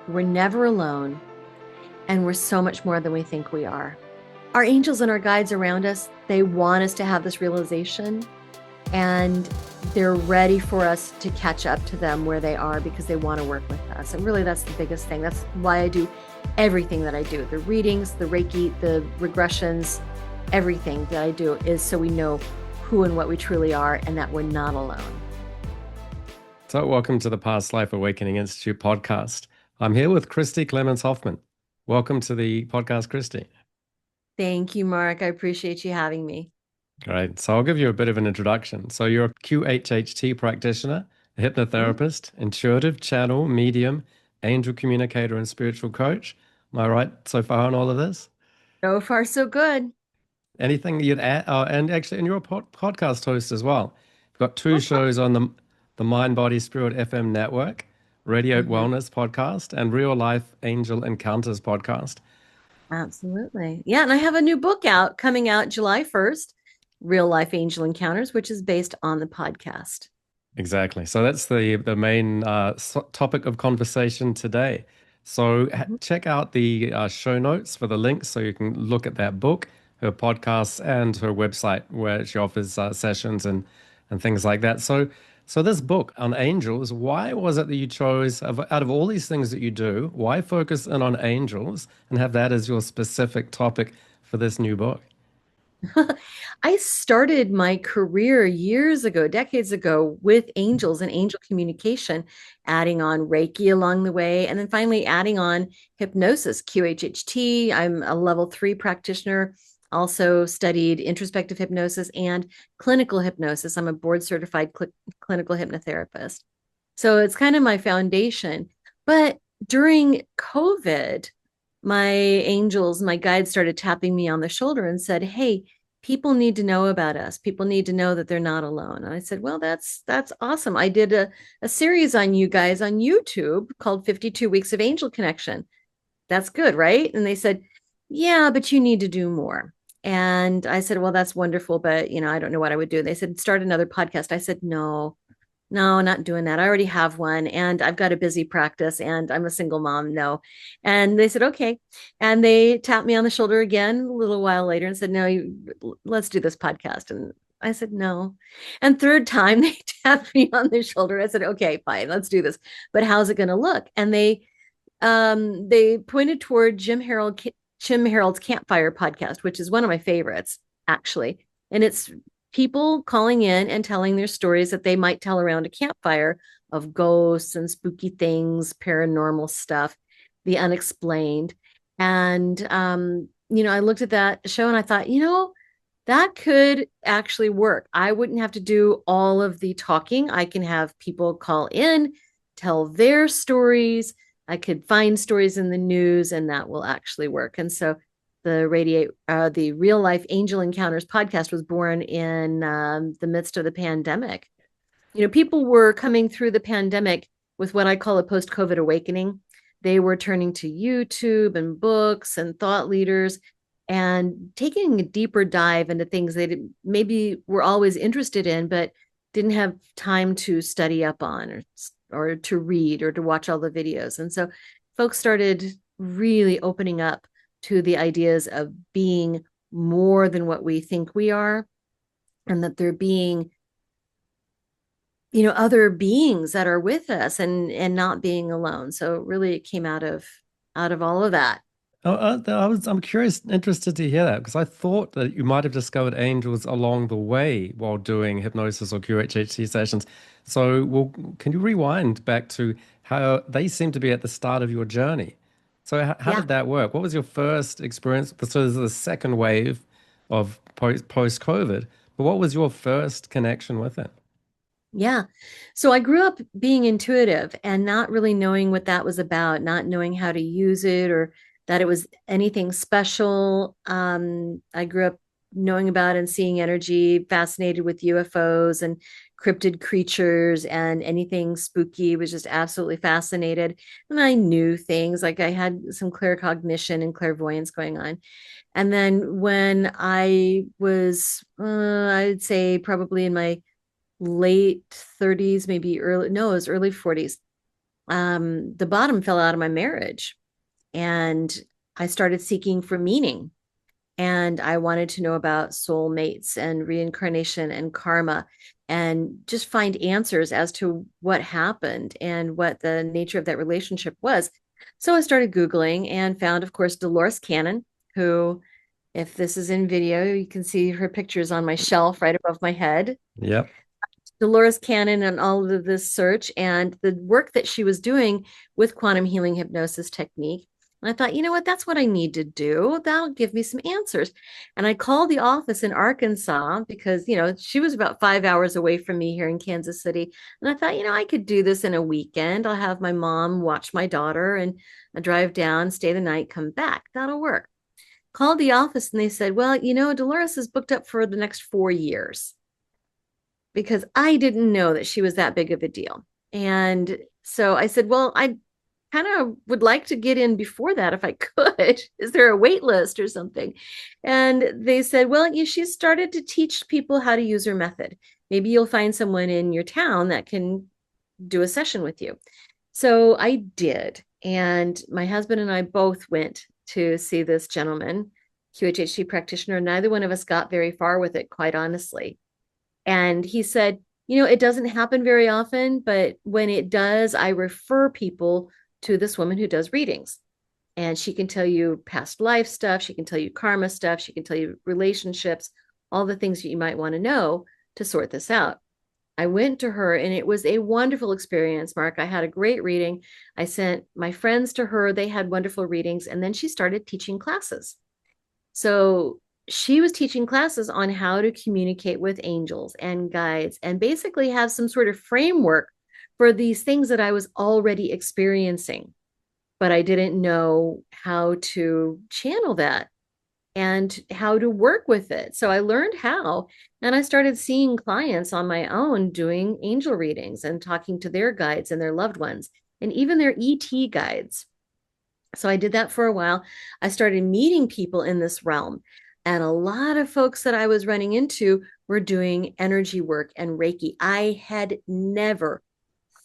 we're never alone, and we're so much more than we think we are. Our angels and our guides around us, they want us to have this realization, and they're ready for us to catch up to them where they are because they want to work with us. And really, that's the biggest thing. That's why I do everything that I do. The readings, the Reiki, the regressions, everything that I do is so we know who and what we truly are and that we're not alone. So, welcome to the Past Life Awakening Institute podcast. I'm here with Christi Clemons Hoffman. Welcome to the podcast, Christi. Thank you, Mark. I appreciate you having me. Great. So, I'll give you a bit of an introduction. So, you're a QHHT practitioner, a hypnotherapist, intuitive channel, medium, angel communicator, and spiritual coach. Am I right so far on all of this? So far, so good. Anything you'd add? Oh, and actually, and you're a podcast host as well. You've got two shows on the Mind, Body, Spirit FM network, Radiate Mhm. Wellness podcast, and Real Life Angel Encounters podcast. Absolutely. Yeah. And I have a new book coming out July 1st, Real Life Angel Encounters, which is based on the podcast. Exactly. So that's the main topic of conversation today. So Mhm. check out the show notes for the links so you can look at that book, her podcasts, and her website where she offers sessions and things like that. So this book on angels, why was it that you chose, out of all these things that you do, why focus in on angels and have that as your specific topic for this new book? I started my career years ago, decades ago, with angels and angel communication, adding on Reiki along the way, and then finally adding on hypnosis, QHHT. I'm a level 3 practitioner, also studied introspective hypnosis and clinical hypnosis. I'm a board certified clinical hypnotherapist. So it's kind of my foundation. But during COVID, my angels, my guides started tapping me on the shoulder and said, "Hey, people need to know about us. People need to know that they're not alone." And I said, "Well, that's awesome. I did a series on you guys on YouTube called 52 Weeks of Angel Connection. That's good, right?" And they said, "Yeah, but you need to do more." And I said, "Well, that's wonderful, but I don't know what I would do." They said, "Start another podcast." I said, "No, no, not doing that. I already have one and I've got a busy practice and I'm a single mom. No." And they said, "Okay." And they tapped me on the shoulder again a little while later and said, "No, let's do this podcast." And I said, "No." And third time they tapped me on the shoulder. I said, "Okay, fine, let's do this. But how's it going to look?" And they pointed toward Jim Harold's Campfire podcast, which is one of my favorites, actually. And it's people calling in and telling their stories that they might tell around a campfire of ghosts and spooky things, paranormal stuff, the unexplained. And I looked at that show and I thought, that could actually work. I wouldn't have to do all of the talking. I can have people call in, tell their stories. I could find stories in the news, and that will actually work. And so the Real Life Angel Encounters podcast was born in the midst of the pandemic. People were coming through the pandemic with what I call a post-COVID awakening. They were turning to YouTube and books and thought leaders and taking a deeper dive into things maybe were always interested in, but didn't have time to study up on or to read or to watch all the videos. And so folks started really opening up to the ideas of being more than what we think we are, and that there being other beings that are with us and not being alone. So really it came out of all of that. I'm curious, interested to hear that because I thought that you might have discovered angels along the way while doing hypnosis or QHHT sessions. So, well, can you rewind back to how they seem to be at the start of your journey? So, how Yeah. did that work? What was your first experience? So, there's the second wave of post-COVID, but what was your first connection with it? Yeah. So I grew up being intuitive and not really knowing what that was about, not knowing how to use it or that it was anything special. I grew up knowing about and seeing energy, fascinated with UFOs and cryptid creatures and anything spooky, was just absolutely fascinated. And I knew things like I had some claircognition and clairvoyance going on. And then when I was, I'd say probably in my late 30s, maybe early, no, it was early 40s. the bottom fell out of my marriage, and I started seeking for meaning. And I wanted to know about soulmates and reincarnation and karma and just find answers as to what happened and what the nature of that relationship was. So I started Googling and found, of course, Dolores Cannon, who, if this is in video, you can see her pictures on my shelf right above my head. Yep. Dolores Cannon and all of this search and the work that she was doing with quantum healing hypnosis technique. And I thought, you know what, that's what I need to do. That'll give me some answers. And I called the office in Arkansas because, she was about 5 hours away from me here in Kansas City. And I thought, I could do this in a weekend. I'll have my mom watch my daughter and I drive down, stay the night, come back. That'll work. Called the office and they said, well, Dolores is booked up for the next 4 years, because I didn't know that she was that big of a deal. And so I said, well, I kind of would like to get in before that if I could. Is there a wait list or something? And they said, well, yeah, she's started to teach people how to use her method. Maybe you'll find someone in your town that can do a session with you. So I did. And my husband and I both went to see this gentleman, QHHT practitioner. Neither one of us got very far with it, quite honestly. And he said, it doesn't happen very often, but when it does, I refer people to this woman who does readings. And she can tell you past life stuff. She can tell you karma stuff. She can tell you relationships, all the things that you might want to know to sort this out. I went to her and it was a wonderful experience, Mark. I had a great reading. I sent my friends to her. They had wonderful readings. And then she started teaching classes. So she was teaching classes on how to communicate with angels and guides and basically have some sort of framework for these things that I was already experiencing, but I didn't know how to channel that and how to work with it. So I learned how, and I started seeing clients on my own doing angel readings and talking to their guides and their loved ones and even their ET guides. So I did that for a while. I started meeting people in this realm. And a lot of folks that I was running into were doing energy work and Reiki. I had never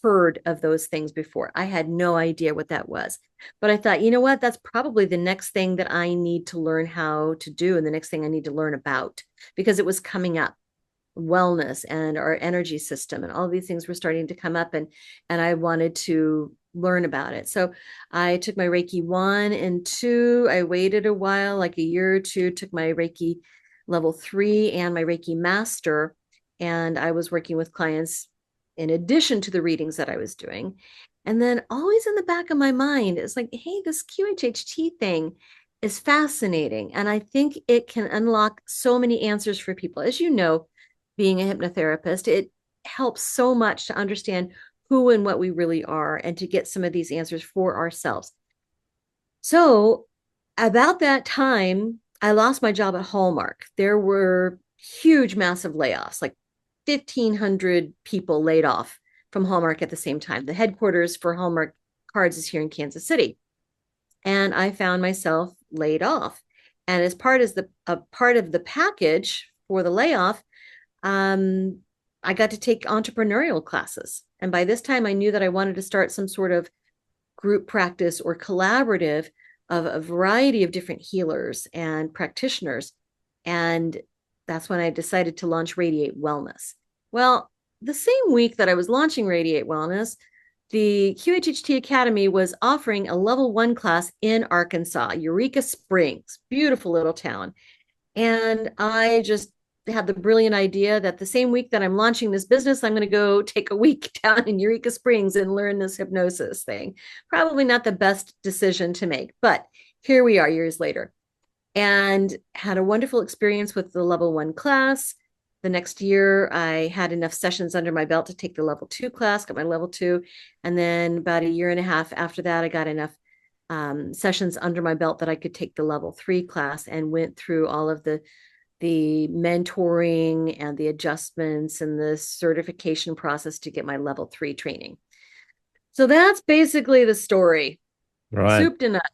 heard of those things before. I had no idea what that was. But I thought, you know what? That's probably the next thing that I need to learn how to do and the next thing I need to learn about, because it was coming up. Wellness and our energy system and all these things were starting to come up, and I wanted to learn about it. So I took my Reiki 1 and 2. I waited a while, like a year or two, took my Reiki level 3 and my Reiki master, and I was working with clients in addition to the readings that I was doing. And then always in the back of my mind, it's like, hey, this QHHT thing is fascinating. And I think it can unlock so many answers for people. As you know, being a hypnotherapist, it helps so much to understand who and what we really are and to get some of these answers for ourselves. So, about that time, I lost my job at Hallmark. There were huge, massive layoffs, like 1,500 people laid off from Hallmark at the same time. The headquarters for Hallmark Cards is here in Kansas City. And I found myself laid off. And as part of the package for the layoff, I got to take entrepreneurial classes. And by this time, I knew that I wanted to start some sort of group practice or collaborative of a variety of different healers and practitioners. And that's when I decided to launch Radiate Wellness. Well, the same week that I was launching Radiate Wellness, the QHHT Academy was offering a level 1 class in Arkansas, Eureka Springs, beautiful little town. And I just had the brilliant idea that the same week that I'm launching this business, I'm going to go take a week down in Eureka Springs and learn this hypnosis thing. Probably not the best decision to make, but here we are years later, and had a wonderful experience with the level 1 class. The next year, I had enough sessions under my belt to take the level 2 class, got my level 2. And then about a year and a half after that, I got enough sessions under my belt that I could take the level 3 class, and went through all of the mentoring and the adjustments and the certification process to get my level 3 training. So that's basically the story. Right. Soup to nuts.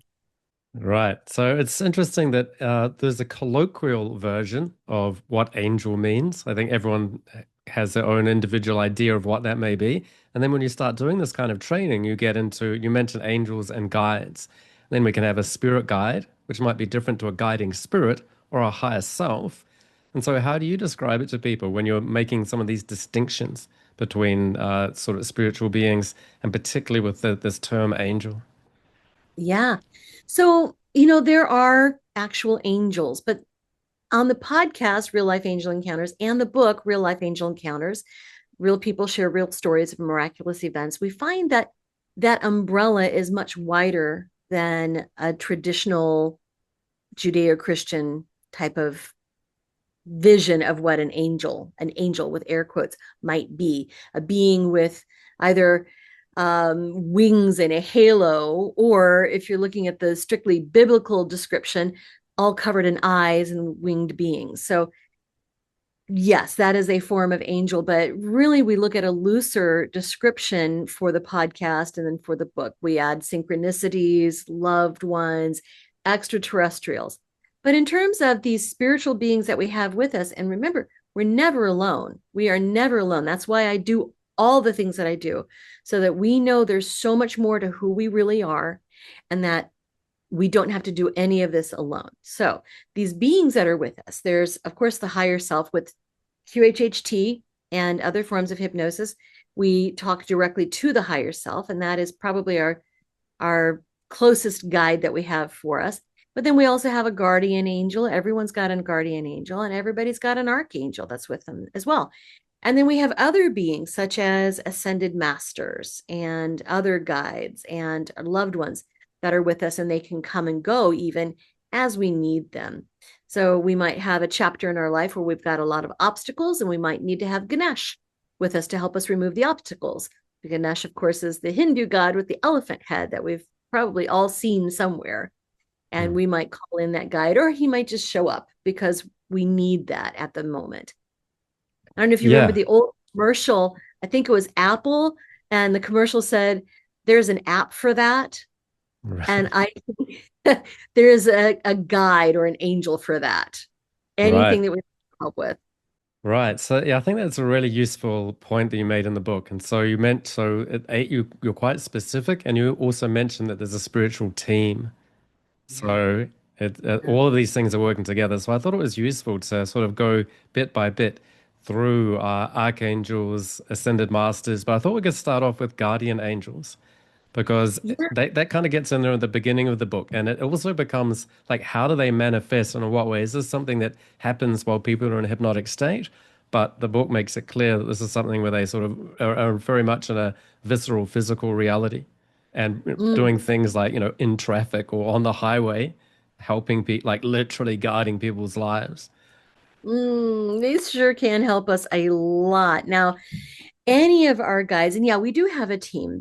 Right. So it's interesting that there's a colloquial version of what angel means. I think everyone has their own individual idea of what that may be. And then when you start doing this kind of training, you get into, you mentioned angels and guides. Then we can have a spirit guide, which might be different to a guiding spirit or a higher self. And so, how do you describe it to people when you're making some of these distinctions between sort of spiritual beings and particularly with this term angel? Yeah. So, there are actual angels, but on the podcast, Real Life Angel Encounters, and the book, Real Life Angel Encounters, real people share real stories of miraculous events. We find that that umbrella is much wider than a traditional Judeo-Christian type of vision of what an angel with air quotes, might be, a being with either wings and a halo, or if you're looking at the strictly biblical description, all covered in eyes and winged beings. So yes, that is a form of angel, but really we look at a looser description for the podcast and then for the book. We add synchronicities, loved ones, extraterrestrials. But in terms of these spiritual beings that we have with us, and remember, we're never alone. We are never alone. That's why I do all the things that I do, so that we know there's so much more to who we really are, and that we don't have to do any of this alone. So these beings that are with us, there's of course the higher self with QHHT and other forms of hypnosis. We talk directly to the higher self, and that is probably our closest guide that we have for us. But then we also have a guardian angel. Everyone's got a guardian angel, and everybody's got an archangel that's with them as well. And then we have other beings such as ascended masters and other guides and loved ones that are with us, and they can come and go even as we need them. So we might have a chapter in our life where we've got a lot of obstacles, and we might need to have Ganesh with us to help us remove the obstacles. Ganesh, of course, is the Hindu god with the elephant head that we've probably all seen somewhere. And Hmm. we might call in that guide, or he might just show up because we need that at the moment. I don't know if you remember Yeah, the old commercial. I think it was Apple, and the commercial said, "There's an app for that." And right, I there is a guide or an angel for that. right. Anything that we help with. Right. So yeah, I think that's a really useful point that you made in the book. And so you meant so you're quite specific, and you also mentioned that there's a spiritual team. Yeah. So Yeah. all of these things are working together. So I thought it was useful to sort of go bit by bit through archangels, ascended masters. But I thought we could start off with guardian angels because Yeah. that kind of gets in there at the beginning of the book, and it also becomes like, how do they manifest and in what way? Is this something that happens while people are in a hypnotic state? But the book makes it clear that this is something where they sort of are very much in a visceral physical reality, and doing Mm, things like, in traffic or on the highway, helping people, like literally guiding people's lives. these sure can help us a lot. Now, any of our guides, and yeah, we do have a team.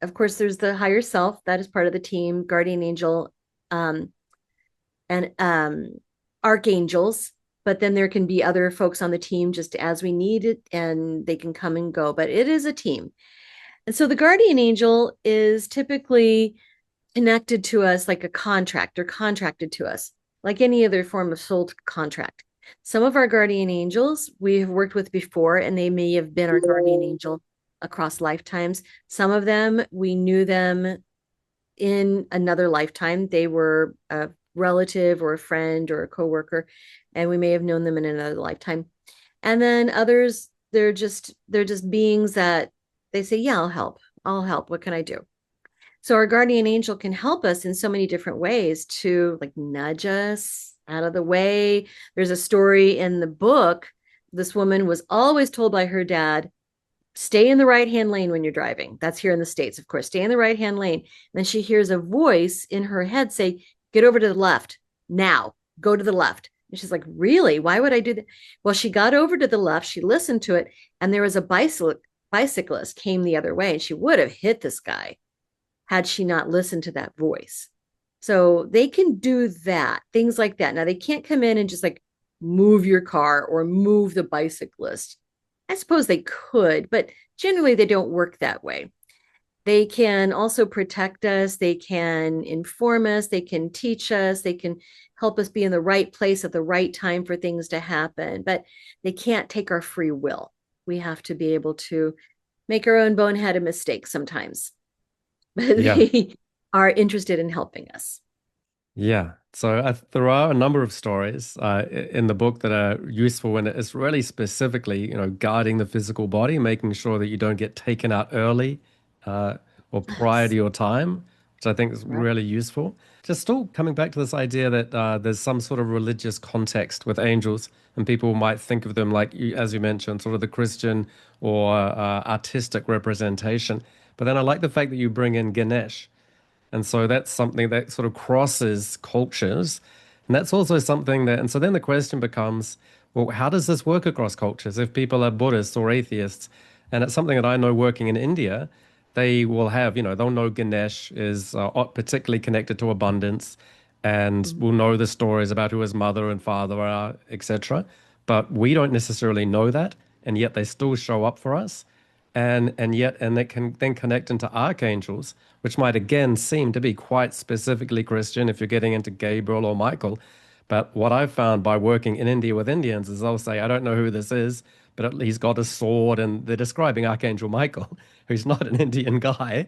Of course, there's the higher self that is part of the team, guardian angel, um, and archangels. But then there can be other folks on the team just as we need it, and they can come and go. But it is a team. And so the guardian angel is typically connected to us like a contract, or contracted to us like any other form of soul contract. Some of our guardian angels we have worked with before, and they may have been our guardian angel across lifetimes. Some of them we knew them in another lifetime. They were a relative or a friend or a coworker, and we may have known them in another lifetime. And then others, they're just beings that they say, "Yeah, I'll help. I'll help. What can I do?" So our guardian angel can help us in so many different ways to like nudge us out of the way. There's a story in the book. This woman was always told by her dad, "Stay in the right hand lane when you're driving." That's here in the States, of course. Stay in the right hand lane. And then she hears a voice in her head say, "Get over to the left now. Go to the left." And she's like, "Really? Why would I do that?" Well, she got over to the left. She listened to it, and there was a bicyclist came the other way, and she would have hit this guy had she not listened to that voice. So they can do that, things like that. Now, they can't come in and just like move your car or move the bicyclist. I suppose they could, but generally they don't work that way. They can also protect us, they can inform us, they can teach us, they can help us be in the right place at the right time for things to happen, but they can't take our free will. We have to be able to make our own boneheaded mistakes sometimes, but Yeah. they are interested in helping us. Yeah. So there are a number of stories in the book that are useful when it's really specifically, guarding the physical body, making sure that you don't get taken out early uh, or prior to Yes. your time, which I think is Right. really useful. Just still coming back to this idea that there's some sort of religious context with angels, and people might think of them like, as you mentioned, sort of the Christian or artistic representation. But then I like the fact that you bring in Ganesh. And so that's something that sort of crosses cultures. And that's also something that, and so then the question becomes, well, how does this work across cultures if people are Buddhists or atheists? And it's something that I know working in India, they will have, they'll know Ganesh is particularly connected to abundance and Mhm. will know the stories about who his mother and father are, etc. But we don't necessarily know that, and yet they still show up for us and it can then connect into archangels, which might again seem to be quite specifically Christian if you're getting into Gabriel or Michael. But what I've found by working in India with Indians is they'll say, I don't know who this is, but he's got a sword, and they're describing Archangel Michael, who's not an Indian guy,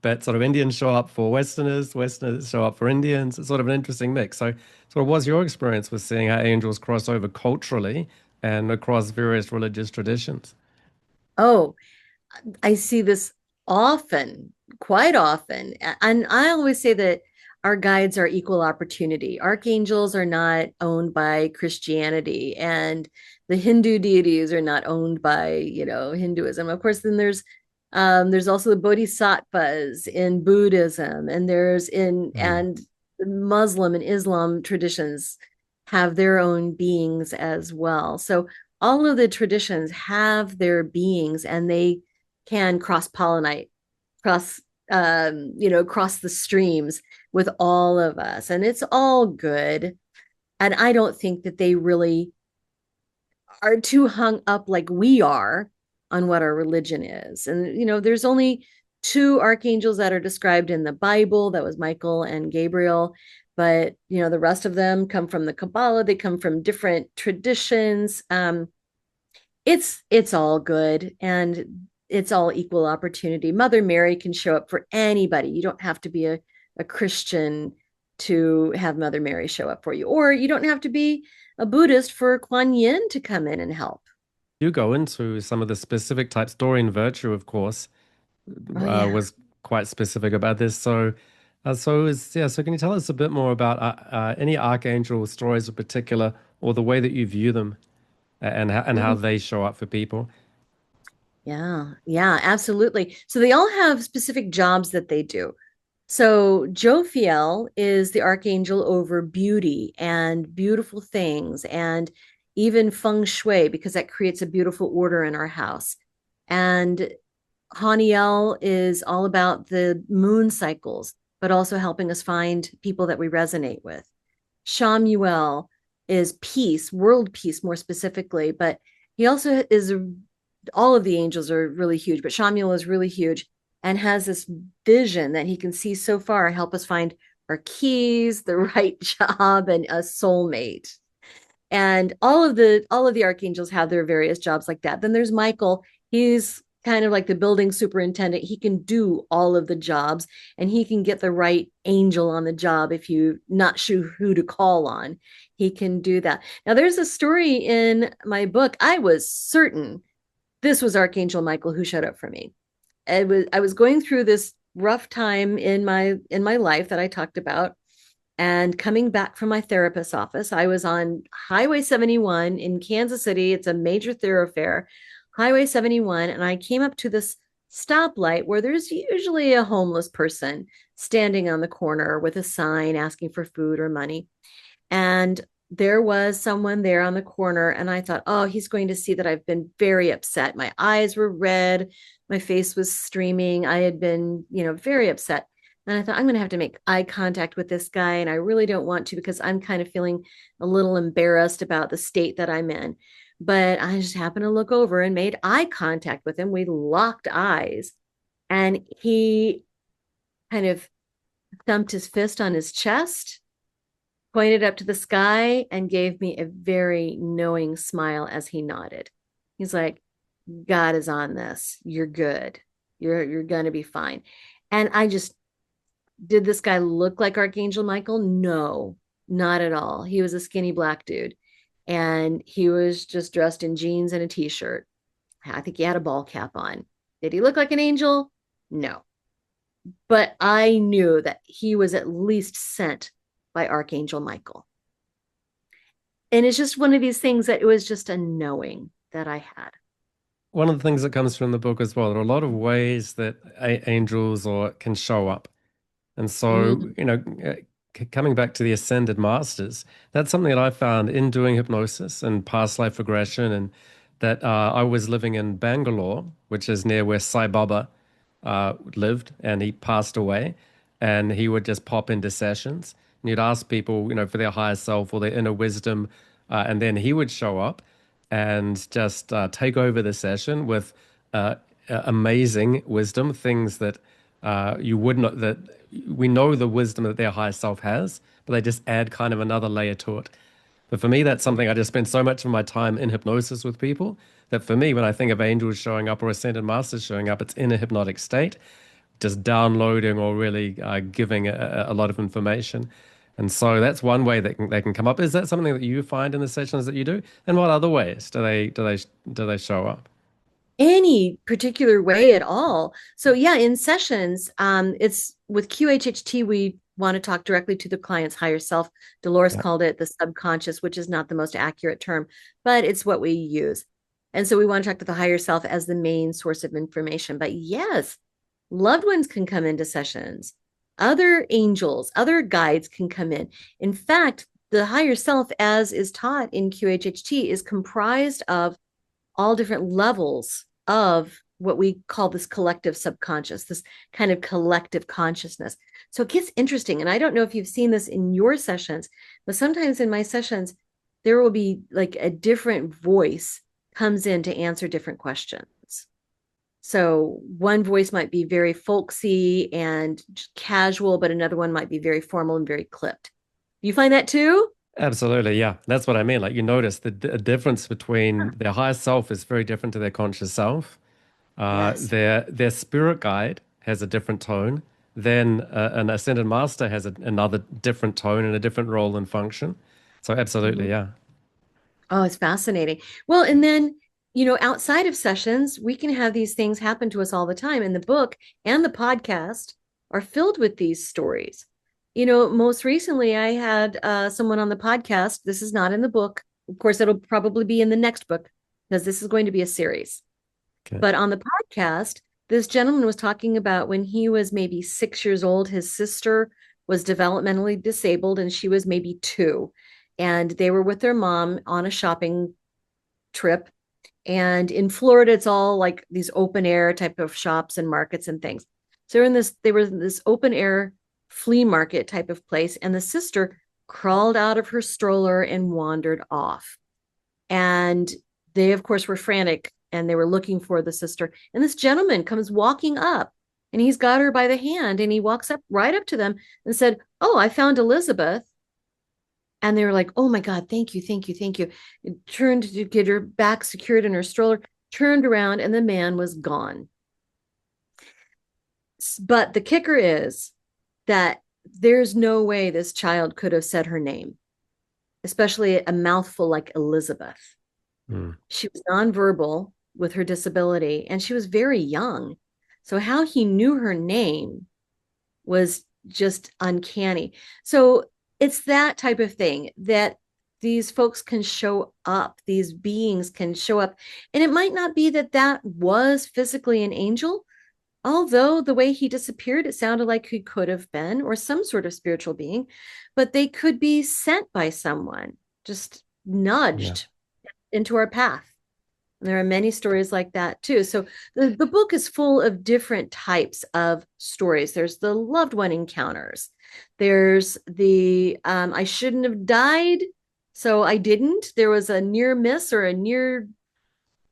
but sort of Indians show up for Westerners, Westerners show up for Indians. It's sort of an interesting mix. So, what was your experience with seeing how angels cross over culturally and across various religious traditions? Oh, I see this often, quite often. And I always say that our guides are equal opportunity. Archangels are not owned by Christianity, and the Hindu deities are not owned by, Hinduism. Of course, then there's also the bodhisattvas in Buddhism, and there's in Mm. and Muslim and Islam traditions have their own beings as well. So all of the traditions have their beings, and they can cross pollinate, cross cross the streams with all of us, and it's all good. And I don't think that they really are too hung up like we are on what our religion is. And there's only two archangels that are described in the Bible. That was Michael and Gabriel. But the rest of them come from the Kabbalah. They come from different traditions. It's all good, and it's all equal opportunity. Mother Mary can show up for anybody. You don't have to be a Christian to have Mother Mary show up for you, or you don't have to be a Buddhist for Kuan Yin to come in and help. You go into some of the specific types. Doreen Virtue, of course, Oh yeah. was quite specific about this. So can you tell us a bit more about any archangel stories in particular, or the way that you view them, and how Ooh, they show up for people? yeah, yeah, absolutely. So they all have specific jobs that they do. So Jophiel is the archangel over beauty and beautiful things, and even feng shui, because that creates a beautiful order in our house. And Haniel is all about the moon cycles, but also helping us find people that we resonate with. Shamuel is peace, world peace more specifically, but he also is all of the angels are really huge, but Shamuel is really huge and has this vision that he can see so far, help us find our keys, the right job, and a soulmate. And all of the archangels have their various jobs like that. Then there's Michael. He's kind of like the building superintendent. He can do all of the jobs, and he can get the right angel on the job if you not sure who to call on. He can do that. Now there's a story in my book. I was certain this was Archangel Michael who showed up for me. I was going through this rough time in my life that I talked about, and coming back from my therapist's office. I was on Highway 71 in Kansas City. It's a major thoroughfare, Highway 71. And I came up to this stoplight where there's usually a homeless person standing on the corner with a sign asking for food or money. And there was someone there on the corner. And I thought, oh, he's going to see that I've been very upset. My eyes were red. My face was streaming. I had been, very upset. And I thought, I'm going to have to make eye contact with this guy. And I really don't want to, because I'm kind of feeling a little embarrassed about the state that I'm in. But I just happened to look over and made eye contact with him. We locked eyes. And he kind of thumped his fist on his chest, pointed up to the sky, and gave me a very knowing smile as he nodded. He's like, God is on this. You're good. You're gonna be fine. And I just did this guy look like Archangel Michael? No, not at all. He was a skinny black dude. And he was just dressed in jeans and a t-shirt. I think he had a ball cap on. Did he look like an angel? No. But I knew that he was at least sent by Archangel Michael. And it's just one of these things that it was just a knowing that I had. One of the things that comes from the book as well, there are a lot of ways that angels or can show up. And so, Mm, coming back to the ascended masters, that's something that I found in doing hypnosis and past life regression, and that I was living in Bangalore, which is near where Sai Baba lived, and he passed away, and he would just pop into sessions, and you'd ask people, for their higher self or their inner wisdom, and then he would show up and just take over the session with amazing wisdom, things that you would not that we know the wisdom that their higher self has, but they just add kind of another layer to it. But for me, that's something I just spend so much of my time in hypnosis with people that for me, when I think of angels showing up or ascended masters showing up, it's in a hypnotic state, just downloading or really giving a lot of information. And so that's one way that they can come up. Is that something that you find in the sessions that you do? And what other ways do they show up? any particular way at all. So yeah, in sessions, it's with QHHT, we want to talk directly to the client's higher self. Dolores Yeah. called it the subconscious, which is not the most accurate term, but it's what we use. And so we want to talk to the higher self as the main source of information. But yes, loved ones can come into sessions. Other angels, other guides can come in. In fact, the higher self, as is taught in QHHT, is comprised of all different levels of what we call this collective subconscious, this kind of collective consciousness. So it gets interesting. And I don't know if you've seen this in your sessions, but sometimes in my sessions, there will be like a different voice comes in to answer different questions. So one voice might be very folksy and casual, but another one might be very formal and very clipped. You find that too? Absolutely, yeah. That's what I mean. Like you notice the difference between their higher self is very different to their conscious self. Yes. Their spirit guide has a different tone. Then an ascended master has another different tone and a different role and function. So absolutely, Mhm. yeah. Oh, it's fascinating. Well, and then, outside of sessions, we can have these things happen to us all the time. And the book and the podcast are filled with these stories. Most recently, I had someone on the podcast. This is not in the book. Of course, it'll probably be in the next book because this is going to be a series. Okay. But on the podcast, this gentleman was talking about when he was maybe 6 years old, his sister was developmentally disabled and she was maybe two. And they were with their mom on a shopping trip. And in Florida, it's all like these open air type of shops and markets and things. So they were in this open air flea market type of place. And the sister crawled out of her stroller and wandered off. And they, of course, were frantic and they were looking for the sister. And this gentleman comes walking up and he's got her by the hand and he walks up right up to them and said, "Oh, I found Elizabeth." And they were like, "Oh my God, thank you, thank you, thank you." It turned to get her back secured in her stroller, turned around, and the man was gone. But the kicker is that there's no way this child could have said her name, especially a mouthful like Elizabeth. Hmm. She was nonverbal with her disability, and she was very young. So, how he knew her name was just uncanny. So, it's that type of thing that these folks can show up, these beings can show up. And it might not be that that was physically an angel, although the way he disappeared, it sounded like he could have been, or some sort of spiritual being, but they could be sent by someone, just Yeah. nudged into our path. And there are many stories like that too. So the book is full of different types of stories. There's the loved one encounters. There's the I shouldn't have died, so I didn't. There was a near miss or a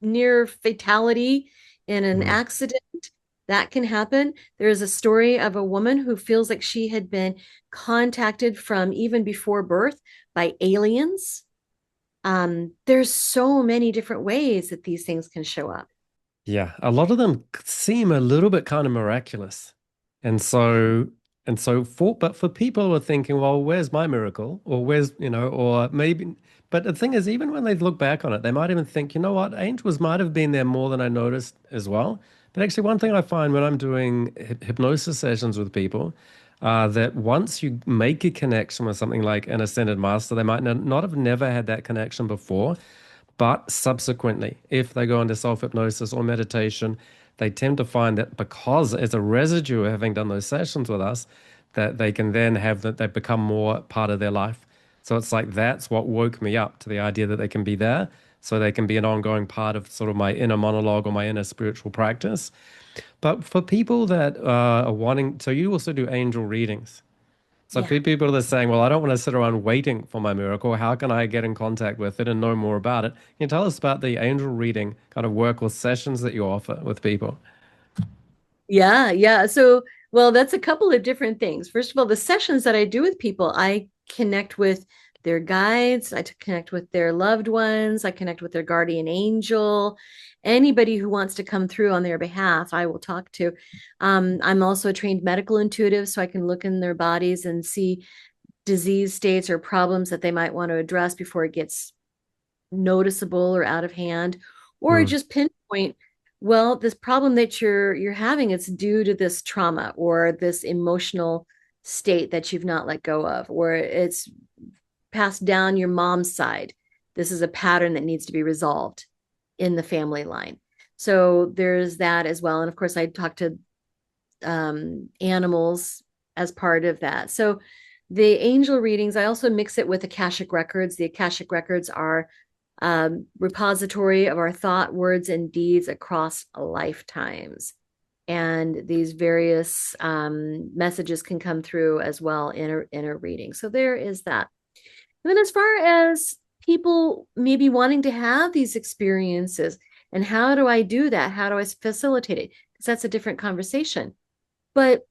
near fatality in an Hmm. accident. That can happen. There's a story of a woman who feels like she had been contacted from even before birth by aliens. There's so many different ways that these things can show up. Yeah, a lot of them seem a little bit kind of miraculous. And so but for people who are thinking, well, where's my miracle? Or where's, or maybe but the thing is, even when they look back on it, they might even think, you know what, angels might have been there more than I noticed as well. But actually, one thing I find when I'm doing hypnosis sessions with people, that once you make a connection with something like an ascended master, they might not have never had that connection before. But subsequently, if they go into self hypnosis or meditation, they tend to find that because as a residue of having done those sessions with us, that they can then have that they become more part of their life. So it's like that's what woke me up to the idea that they can be there, so they can be an ongoing part of sort of my inner monologue or my inner spiritual practice. But for people that are wanting, so you also do angel readings. So Yeah. people that are saying, well, I don't want to sit around waiting for my miracle. How can I get in contact with it and know more about it? Can you tell us about the angel reading kind of work or sessions that you offer with people? Yeah, yeah. So, well, that's a couple of different things. First of all, the sessions that I do with people, I connect with their guides, connect with their loved ones, I connect with their guardian angel. Anybody who wants to come through on their behalf, I will talk to. I'm also a trained medical intuitive, so I can look in their bodies and see disease states or problems that they might want to address before it gets noticeable or out of hand, or Mm, just pinpoint, well, this problem that you're having, it's due to this trauma or this emotional state that you've not let go of, or it's passed down your mom's side. This is a pattern that needs to be resolved in the family line. So there's that as well. And of course, I talk to animals as part of that. So the angel readings, I also mix it with Akashic records. The Akashic records are repository of our thought, words, and deeds across lifetimes. And these various messages can come through as well in a reading. So there is that. And then as far as people maybe wanting to have these experiences, and how do I do that? How do I facilitate it? Because that's a different conversation. But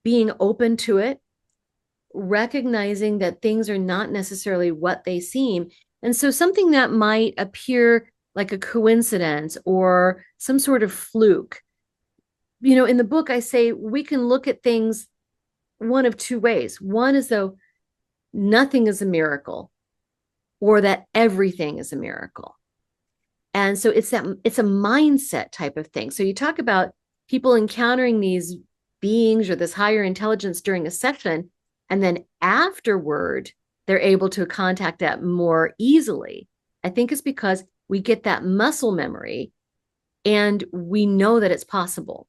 being open to it, recognizing that things are not necessarily what they seem. And so something that might appear like a coincidence or some sort of fluke, in the book, I say we can look at things one of two ways. One is though nothing is a miracle, or that everything is a miracle. And so it's a mindset type of thing. So you talk about people encountering these beings or this higher intelligence during a session, and then afterward they're able to contact that more easily. I think it's because we get that muscle memory and we know that it's possible.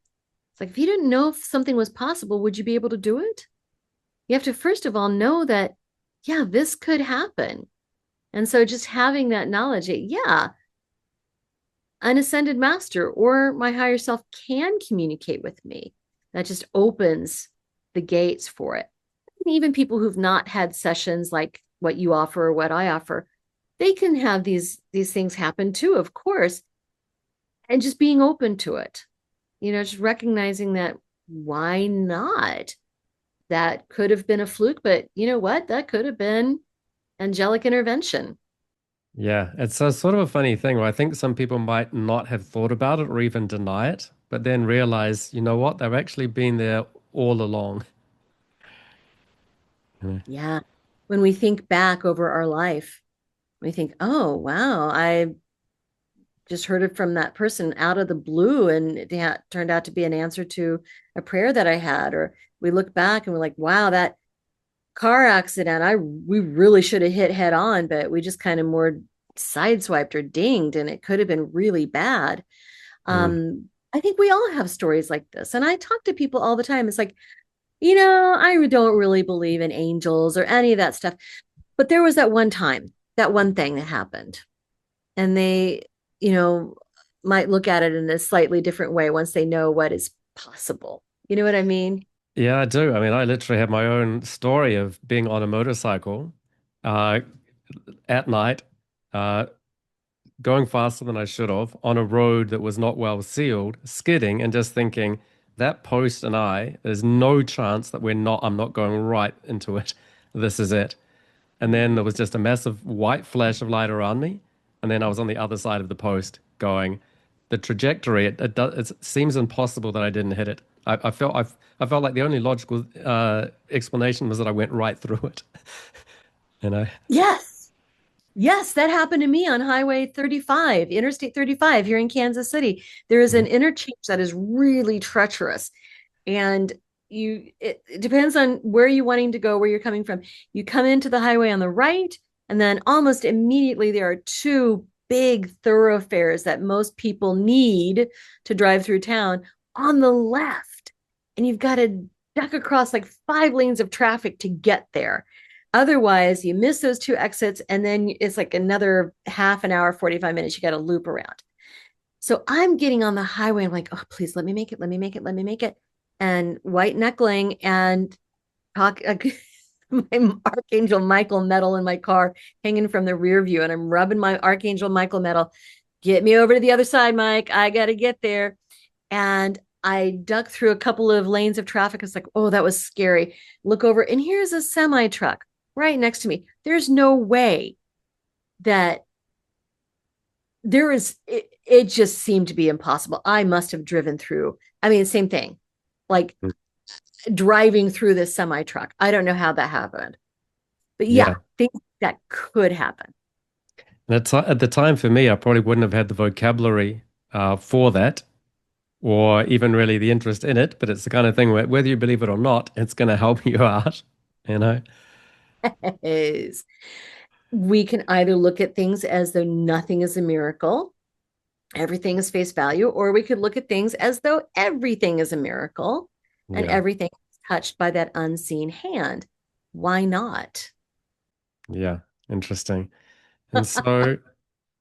It's like if you didn't know if something was possible, would you be able to do it? You have to first of all know that, yeah, this could happen. And so just having that knowledge, yeah, an ascended master or my higher self can communicate with me. That just opens the gates for it. And even people who've not had sessions like what you offer or what I offer, they can have these things happen too, of course, and just being open to it. Just recognizing that why not? That could have been a fluke, but you know what? That could have been angelic intervention. yeah, it's a sort of a funny thing where I think some people might not have thought about it or even deny it, but then realize, you know what, they've actually been there all along. Yeah. Yeah. When we think back over our life, we think, oh, wow, I just heard it from that person out of the blue, and it turned out to be an answer to a prayer that I had. Or we look back and we're like, wow, that car accident, we really should have hit head on, but we just kind of more sideswiped or dinged, and it could have been really bad. Mm. I think we all have stories like this. And I talk to people all the time. It's like, I don't really believe in angels or any of that stuff. But there was that one time, that one thing that happened. And they, you know, might look at it in a slightly different way once they know what is possible. You know what I mean? Yeah, I do. I mean, I literally have my own story of being on a motorcycle uh, at night. Uh, Going faster than I should have on a road that was not well sealed, skidding and just thinking that post and there's no chance that I'm not going right into it. This is it. And then there was just a massive white flash of light around me. And then I was on the other side of the post going. the trajectory, it seems impossible that I didn't hit it. I felt like the only logical explanation was that I went right through it. You know? Yes. Yes, that happened to me on Highway 35, Interstate 35 here in Kansas City. There is Yeah. an interchange that is really treacherous. And it depends on where you're wanting to go, where you're coming from. You come into the highway on the right, and then almost immediately there are two big thoroughfares that most people need to drive through town on the left. And you've got to duck across like 5 lanes of traffic to get there. Otherwise, you miss those two exits, and then it's like another half an hour, 45 minutes, you got to loop around. So I'm getting on the highway. I'm like, oh, please let me make it. Let me make it. Let me make it. And white knuckling and talk. My Archangel Michael medal in my car hanging from the rear view. And I'm rubbing my Archangel Michael medal. Get me over to the other side, Mike. I got to get there. And I ducked through a couple of lanes of traffic. It's like, oh, that was scary. Look over, and here's a semi truck right next to me. There's no way that there is it just seemed to be impossible. I must have driven through. I mean, same thing, like driving through this semi truck. I don't know how that happened, but yeah, Yeah. things that could happen. And at the time for me, I probably wouldn't have had the vocabulary for that, or even really the interest in it. But it's the kind of thing where whether you believe it or not, it's going to help you out, you know? Is we can either look at things as though nothing is a miracle, everything is face value, or we could look at things as though everything is a miracle and Yeah. everything is touched by that unseen hand. Why not? Yeah. Interesting. And so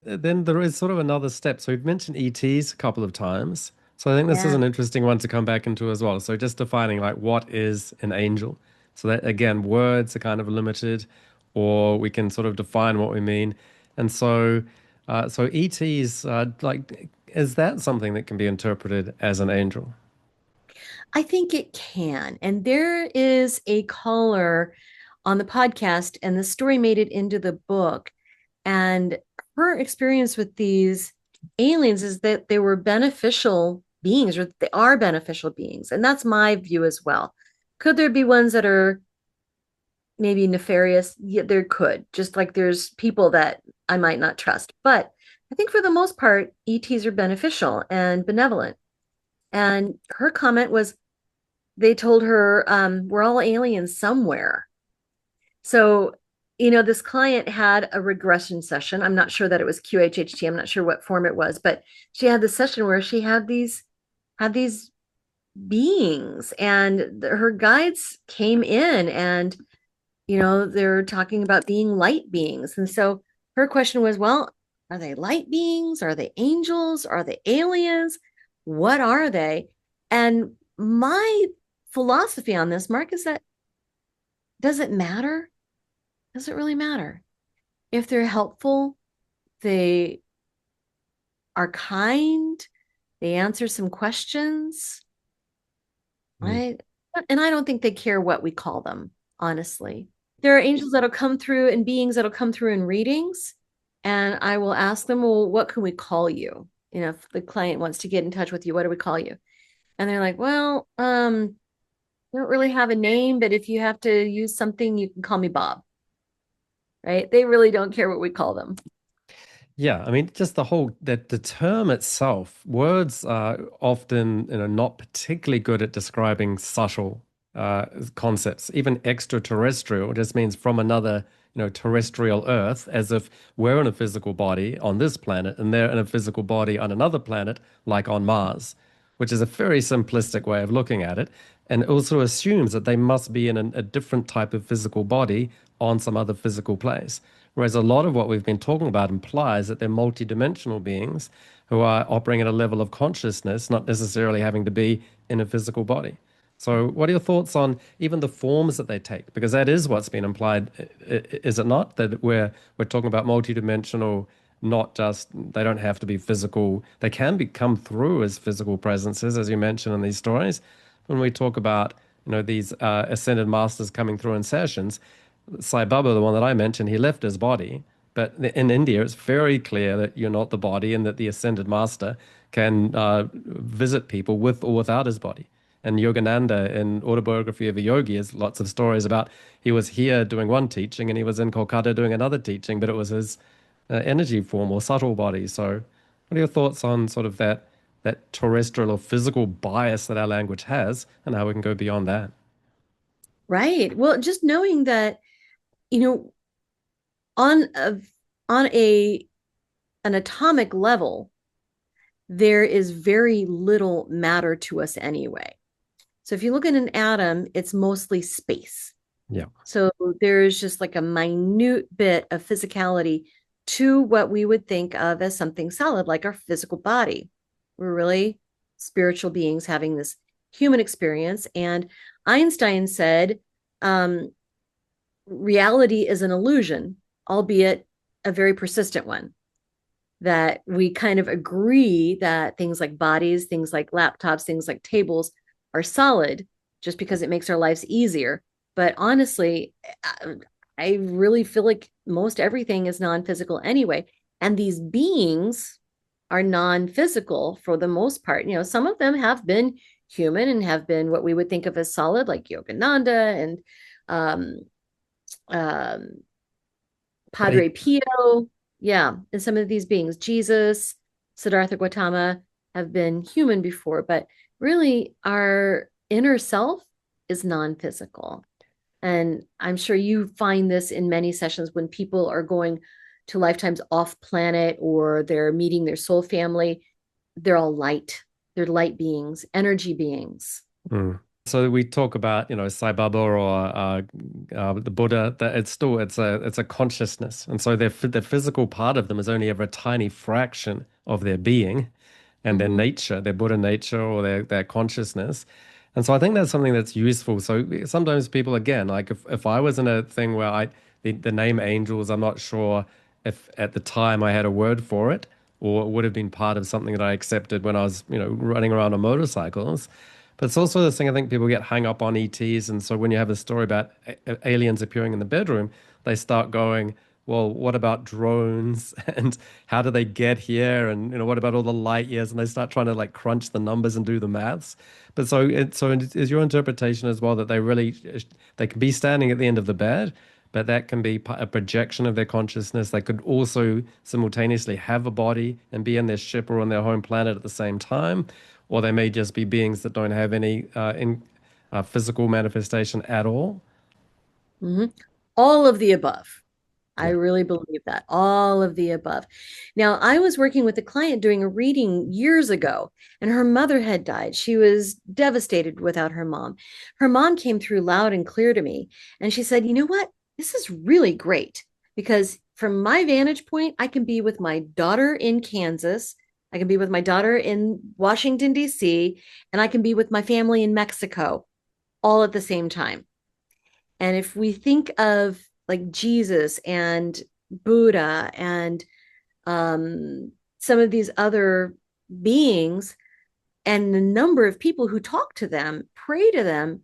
then there is sort of another step. So we've mentioned ETs a couple of times. So I think this is Yeah. an interesting one to come back into as well. So just defining like what is an angel. So that again, words are kind of limited, or we can sort of define what we mean. And so ETs, like, is that something that can be interpreted as an angel? I think it can. And there is a caller on the podcast, and the story made it into the book. And her experience with these aliens is that they were beneficial beings, or they are beneficial beings. And that's my view as well. Could there be ones that are maybe nefarious? Yeah, there could, just like there's people that I might not trust. But I think for the most part, ETs are beneficial and benevolent. And her comment was they told her, we're all aliens somewhere. So, this client had a regression session. I'm not sure that it was QHHT. I'm not sure what form it was, but she had the session where she had these beings, and her guides came in, and they're talking about being light beings. And so her question was, well, are they light beings? Are they angels? Are they aliens? What are they? And my philosophy on this, Mark, is that does it matter? Does it really matter? If they're helpful, they are kind, they answer some questions. Mm. I and I don't think they care what we call them, honestly. There are angels that'll come through and beings that'll come through in readings, and I will ask them, well, what can we call you? If the client wants to get in touch with you, what do we call you? And they're like, well, I don't really have a name, but if you have to use something, you can call me Bob, right? They really don't care what we call them. Yeah, I mean, just the term itself, words are often, not particularly good at describing subtle concepts. Even extraterrestrial just means from another, terrestrial Earth, as if we're in a physical body on this planet and they're in a physical body on another planet, like on Mars, which is a very simplistic way of looking at it. And it also assumes that they must be in a different type of physical body on some other physical place. Whereas a lot of what we've been talking about implies that they're multidimensional beings who are operating at a level of consciousness, not necessarily having to be in a physical body. So, what are your thoughts on even the forms that they take? Because that is what's been implied, is it not? That we're talking about multidimensional, not just they don't have to be physical. They can come through as physical presences, as you mentioned in these stories. When we talk about these ascended masters coming through in sessions, Sai Baba, the one that I mentioned, he left his body, But in India, it's very clear that you're not the body and that the ascended master can visit people with or without his body. And Yogananda in Autobiography of a Yogi has lots of stories about he was here doing one teaching and he was in Kolkata doing another teaching, but it was his energy form or subtle body. So, what are your thoughts on sort of that terrestrial or physical bias that our language has and how we can go beyond that? Right. Well, just knowing that, you know, on a on a an atomic level, there is very little matter to us anyway. So if you look at an atom, it's mostly space. Yeah. So there's just like a minute bit of physicality to what we would think of as something solid, like our physical body. We're really spiritual beings having this human experience. And Einstein said, um, reality is an illusion, albeit a very persistent one. That we kind of agree that things like bodies, things like laptops, things like tables are solid just because it makes our lives easier. But honestly, I really feel like most everything is non physical anyway. And these beings are non physical for the most part. You know, some of them have been human and have been what we would think of as solid, like Yogananda and um, um, They, Padre Pio, yeah, and some of these beings, Jesus, Siddhartha Gautama, have been human before, but really our inner self is non-physical. And I'm sure you find this in many sessions when people are going to lifetimes off planet or they're meeting their soul family, they're all light. They're light beings, energy beings. mm. So we talk about, Sai Baba or the Buddha, that it's a consciousness, and so the physical part of them is only ever a tiny fraction of their being and their Mhm. nature, their Buddha nature or their consciousness. And so I think that's something that's useful. So sometimes people, again, like if I was in a thing where the name angels, I'm not sure if at the time I had a word for it or it would have been part of something that I accepted when I was, running around on motorcycles. But it's also this thing I think people get hung up on ETs. And so when you have a story about aliens appearing in the bedroom, they start going, well, what about drones and how do they get here? And what about all the light years? And they start trying to like crunch the numbers and do the maths. But so is your interpretation as well that they can be standing at the end of the bed, but that can be a projection of their consciousness. They could also simultaneously have a body and be in their ship or on their home planet at the same time, or they may just be beings that don't have any physical manifestation at all. Mhm. All of the above. I Yeah. really believe that. All of the above. Now, I was working with a client doing a reading years ago, and her mother had died. She was devastated without her mom. Her mom came through loud and clear to me, and she said, "You know what? This is really great because from my vantage point, I can be with my daughter in Kansas, I can be with my daughter in Washington, D.C., and I can be with my family in Mexico all at the same time." And if we think of like Jesus and Buddha and some of these other beings and the number of people who talk to them, pray to them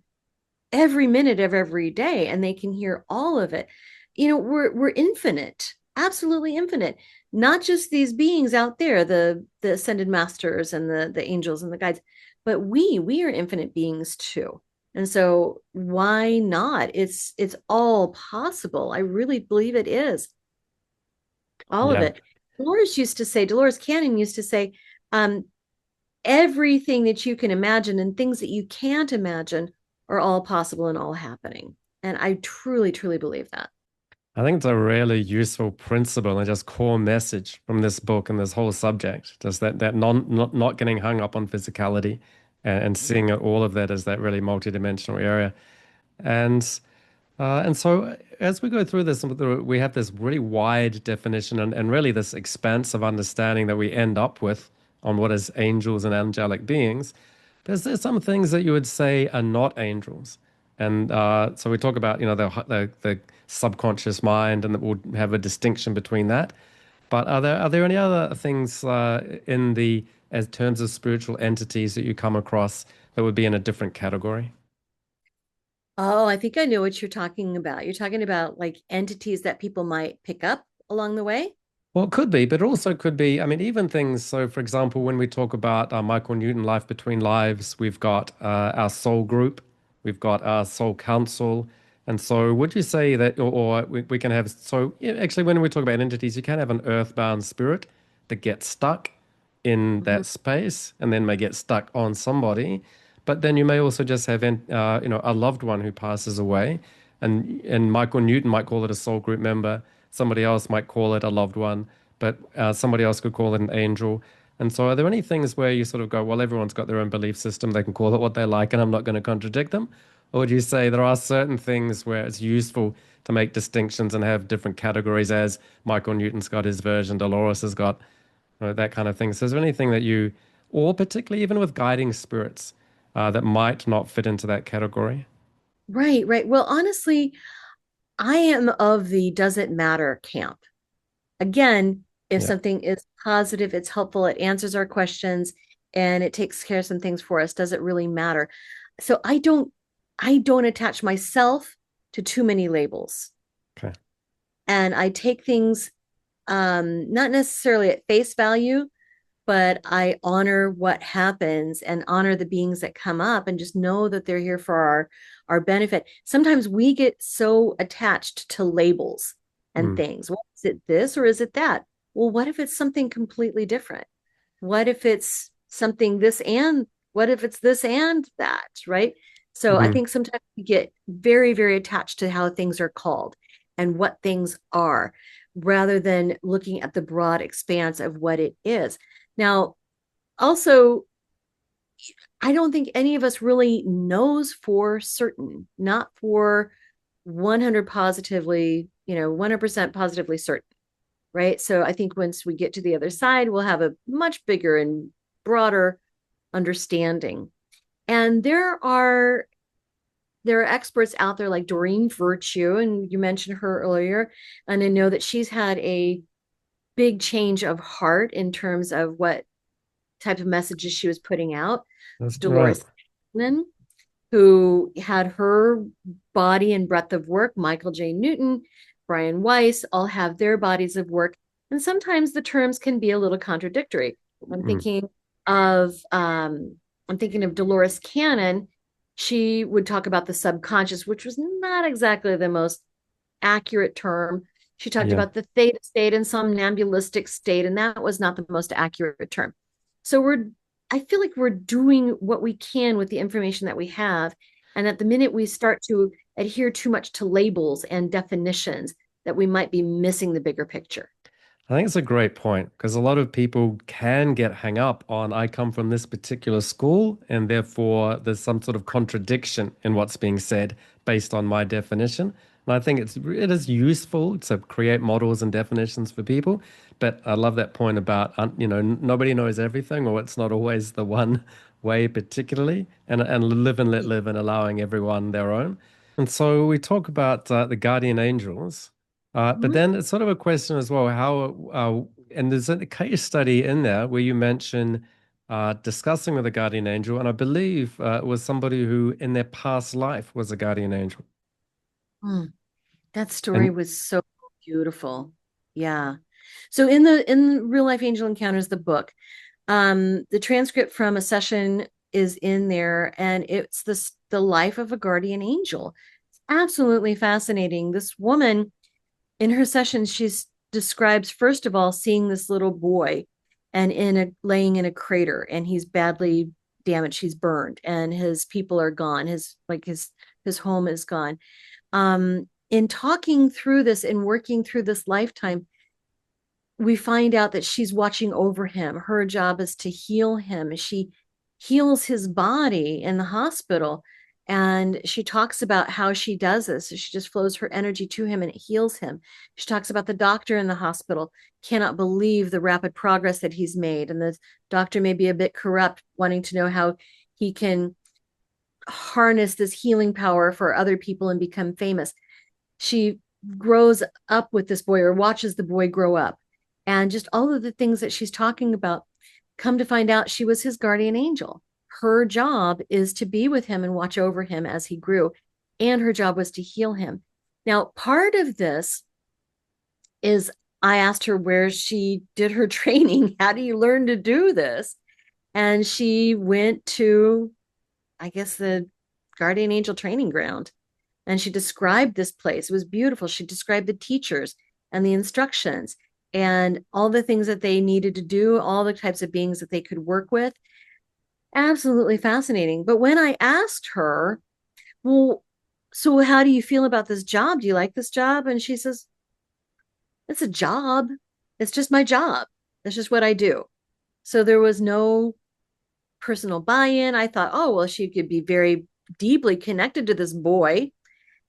every minute of every day, and they can hear all of it. You know, we're infinite, absolutely infinite. Not just these beings out there, the ascended masters and the angels and the guides, but we are infinite beings too. And so why not? It's all possible. I really believe it is. All of Yeah. it. Dolores Cannon used to say, um, everything that you can imagine and things that you can't imagine are all possible and all happening. And I truly, truly believe that. I think it's a really useful principle and just core message from this book and this whole subject. Just that not getting hung up on physicality and seeing all of that as that really multidimensional area. And and so as we go through this, we have this really wide definition and really this expanse of understanding that we end up with on what is angels and angelic beings. There's some things that you would say are not angels. And so we talk about, the subconscious mind and that we'll have a distinction between that. But are there any other things in the as terms of spiritual entities that you come across that would be in a different category? Oh, I think I know what you're talking about. You're talking about like entities that people might pick up along the way? Well, it could be, but it also could be, I mean, even things. So, for example, when we talk about Michael Newton, Life Between Lives, we've got our soul group, we've got our soul council. And so, would you say that, or we can have, so yeah, actually, when we talk about entities, you can have an earthbound spirit that gets stuck in Mhm. that space and then may get stuck on somebody. But then you may also just have, a loved one who passes away. And Michael Newton might call it a soul group member. Somebody else might call it a loved one, but somebody else could call it an angel. And so, are there any things where you sort of go, well, everyone's got their own belief system, they can call it what they like, and I'm not going to contradict them? Or would you say there are certain things where it's useful to make distinctions and have different categories, as Michael Newton's got his version, Dolores has got, that kind of thing? So, is there anything that you, or particularly even with guiding spirits, that might not fit into that category? Right, right. Well, honestly, I am of the does it matter camp. Again, if Yeah. something is positive, it's helpful, it answers our questions, and it takes care of some things for us, does it really matter? So I don't attach myself to too many labels. Okay. And I take things not necessarily at face value, but I honor what happens and honor the beings that come up and just know that they're here for our benefit. Sometimes we get so attached to labels and Mm. things. Well, is it this or is it that? Well, what if it's something completely different? What if it's something this and what if it's this and that, right? So I Hmm. think sometimes we get very, very attached to how things are called and what things are, rather than looking at the broad expanse of what it is. Now, also, I don't think any of us really knows for certain, not for 100 positively, 100% positively certain, right? So I think once we get to the other side, we'll have a much bigger and broader understanding. And there are experts out there like Doreen Virtue, and you mentioned her earlier, and I know that she's had a big change of heart in terms of what type of messages she was putting out. That's right. Dolores Cannon, who had her body and breadth of work, Michael J. Newton, Brian Weiss, all have their bodies of work. And sometimes the terms can be a little contradictory. I'm Mm. thinking of um, I'm thinking of Dolores Cannon. She would talk about the subconscious, which was not exactly the most accurate term. She talked Yeah. about the theta state and somnambulistic state, and that was not the most accurate term. So I feel like we're doing what we can with the information that we have. And at the minute we start to adhere too much to labels and definitions, that we might be missing the bigger picture. I think it's a great point because a lot of people can get hung up on I come from this particular school and therefore there's some sort of contradiction in what's being said based on my definition. And I think it is useful to create models and definitions for people, but I love that point about nobody knows everything, or it's not always the one way particularly, and live and let live and allowing everyone their own. And so we talk about the guardian angels. But Mhm. then it's sort of a question as well, and there's a case study in there where you mention discussing with a guardian angel, and I believe it was somebody who in their past life was a guardian angel. Mm, that story And was so beautiful. Yeah. So in Real Life Angel Encounters, the book, the transcript from a session is in there, and it's the life of a guardian angel. It's absolutely fascinating. This woman in her sessions, she describes first of all seeing this little boy and laying in a crater, and he's badly damaged. He's burned, and his people are gone. His home is gone. In talking through this and working through this lifetime, we find out that she's watching over him. Her job is to heal him. She heals his body in the hospital. And she talks about how she does this. So she just flows her energy to him and it heals him. She talks about the doctor in the hospital cannot believe the rapid progress that he's made. And the doctor may be a bit corrupt, wanting to know how he can harness this healing power for other people and become famous. She grows up with this boy or watches the boy grow up, and just all of the things that she's talking about, come to find out she was his guardian angel. Her job is to be with him and watch over him as he grew, and her job was to heal him. Now, part of this is I asked her where she did her training. How do you learn to do this? And she went to, I guess, the guardian angel training ground. And she described this place. It was beautiful. She described the teachers and the instructions and all the things that they needed to do, all the types of beings that they could work with. Absolutely fascinating. But when I asked her, well, so how do you feel about this job? Do you like this job? And she says, it's a job. It's just my job. That's just what I do. So there was no personal buy-in. I thought, oh, well, she could be very deeply connected to this boy.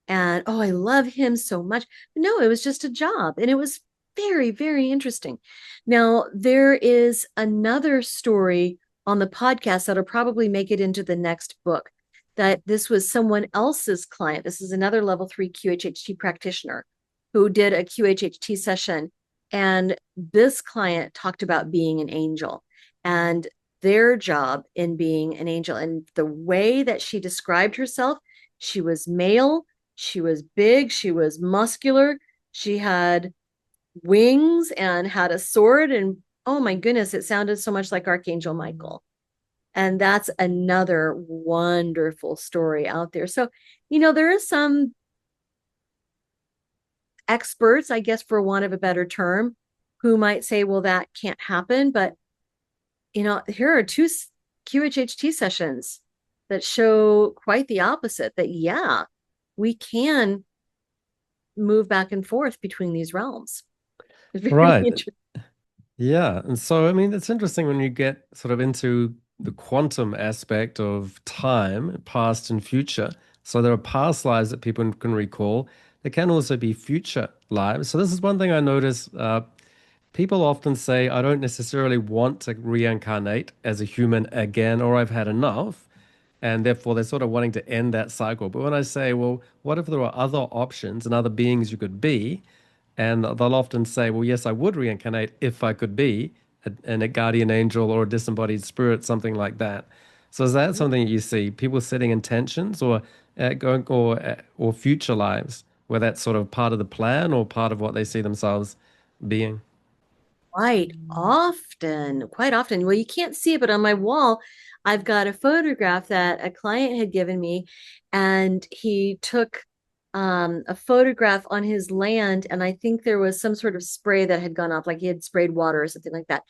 And oh, I love him so much. But no, it was just a job. And it was very, very interesting. Now, there is another story on the podcast that'll probably make it into the next book that this was someone else's client. This is another level 3 QHHT practitioner who did a QHHT session. And this client talked about being an angel and their job in being an angel. And the way that she described herself, she was male, she was big, she was muscular, she had wings and had a sword. And oh my goodness, it sounded so much like Archangel Michael. And that's another wonderful story out there. So, there is some experts, I guess, for want of a better term, who might say, well, that can't happen. But, here are two QHHT sessions that show quite the opposite that, yeah, we can move back and forth between these realms. It's very Right. interesting. Yeah. And so, I mean, it's interesting when you get sort of into the quantum aspect of time, past and future. So there are past lives that people can recall. There can also be future lives. So this is one thing I notice. People often say, I don't necessarily want to reincarnate as a human again, or I've had enough. And therefore, they're sort of wanting to end that cycle. But when I say, well, what if there were other options and other beings you could be? And they'll often say, well, yes, I would reincarnate if I could be a guardian angel or a disembodied spirit, something like that. So is that something you see? People setting intentions or going or future lives where that's sort of part of the plan or part of what they see themselves being? Quite often. Well, you can't see it, but on my wall, I've got a photograph that a client had given me, and he took a photograph on his land, and I think there was some sort of spray that had gone off, like he had sprayed water or something like that.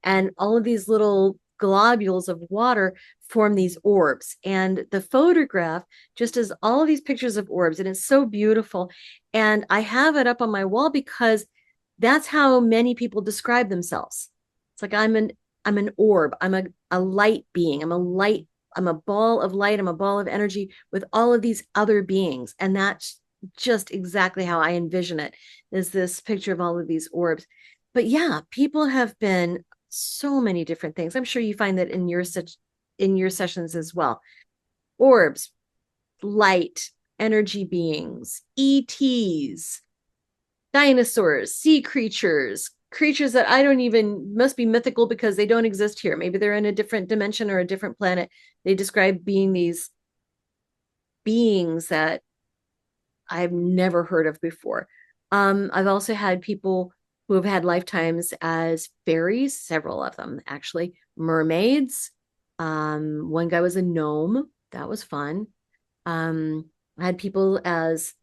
And all of these little globules of water form these orbs. And the photograph just has all of these pictures of orbs, and it's so beautiful. And I have it up on my wall because that's how many people describe themselves. It's like I'm an orb. I'm a light being. I'm a ball of light. I'm a ball of energy with all of these other beings. And that's just exactly how I envision it, is this picture of all of these orbs. But yeah, people have been so many different things. I'm sure you find that in your sessions as well. Orbs, light, energy beings, ETs, dinosaurs, sea creatures, creatures that I don't even must be mythical because they don't exist here. Maybe they're in a different dimension or a different planet. They describe being these beings that I've never heard of before. I've also had people who have had lifetimes as fairies, several of them actually, mermaids. One guy was a gnome. That was fun. I had people as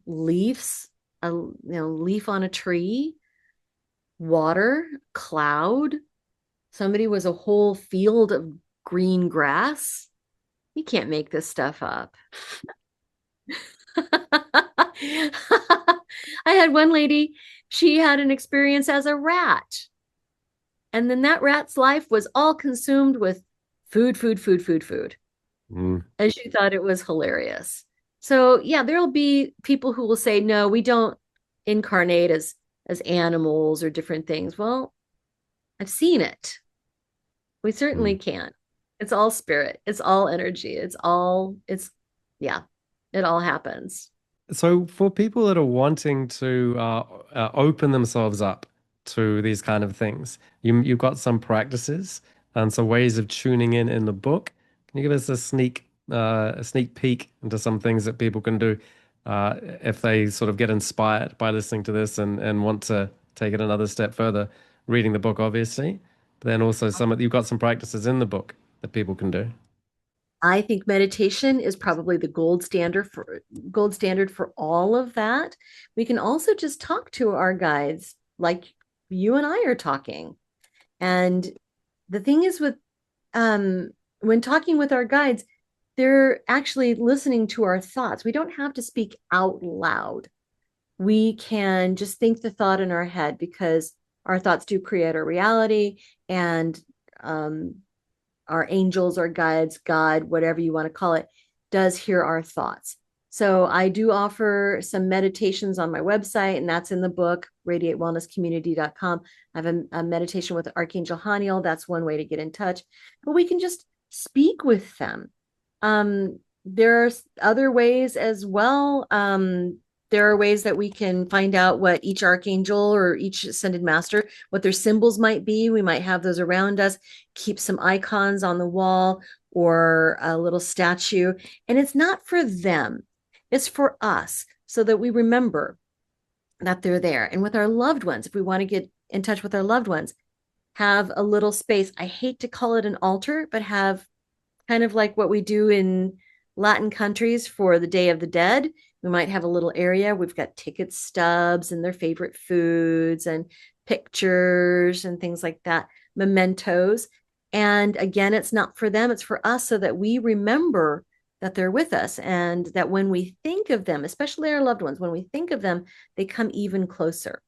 leaves, leaf on a tree, water, cloud. Somebody was a whole field of green grass. You can't make this stuff up. I had one lady, she had an experience as a rat. And then that rat's life was all consumed with food, food, food, food, food. Mm, And she thought it was hilarious. So yeah, there'll be people who will say, no, we don't incarnate as animals or different things. Well, I've seen it. We mm. certainly can. It's all spirit. It's all energy. Yeah, it all happens. So for people that are wanting to open themselves up to these kind of things, you've got some practices and some ways of tuning in the book. Can you give us a sneak peek into some things that people can do? if they sort of get inspired by listening to this and want to take it another step further, reading the book, obviously, but then also you've got some practices in the book that people can do. I think meditation is probably the gold standard for all of that. We can also just talk to our guides like you and I are talking. And the thing is with when talking with our guides, they're actually listening to our thoughts. We don't have to speak out loud. We can just think the thought in our head because our thoughts do create our reality, and um, our angels, our guides, God, whatever you want to call it, does hear our thoughts. So I do offer some meditations on my website, and that's in the book, radiatewellnesscommunity.com. I have a meditation with Archangel Haniel. That's one way to get in touch. But we can just speak with them. There are other ways as well. There are ways that we can find out what each archangel or each ascended master, what their symbols might be. We might have those around us, keep some icons on the wall or a little statue. And it's not for them, it's for us so that we remember that they're there. And with our loved ones, if we want to get in touch with our loved ones, have a little space. I hate to call it an altar, but have kind of like what we do in Latin countries for the Day of the Dead. We might have a little area. We've got ticket stubs and their favorite foods and pictures and things like that, mementos. And again, it's not for them, it's for us so that we remember that they're with us and that when we think of them, especially our loved ones, when we think of them, they come even closer.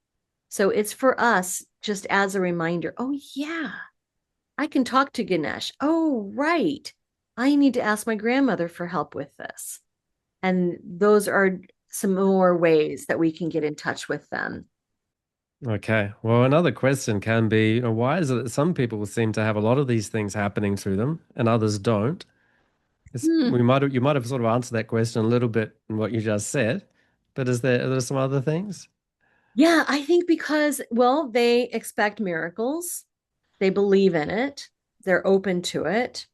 So it's for us just as a reminder. Oh, yeah, I can talk to Ganesh. Oh, right. I need to ask my grandmother for help with this. And those are some more ways that we can get in touch with them. Okay. Well, another question can be, why is it that some people seem to have a lot of these things happening to them and others don't? Hmm. You might have sort of answered that question a little bit in what you just said, but are there some other things? Yeah, I think because, well, they expect miracles, they believe in it, they're open to it.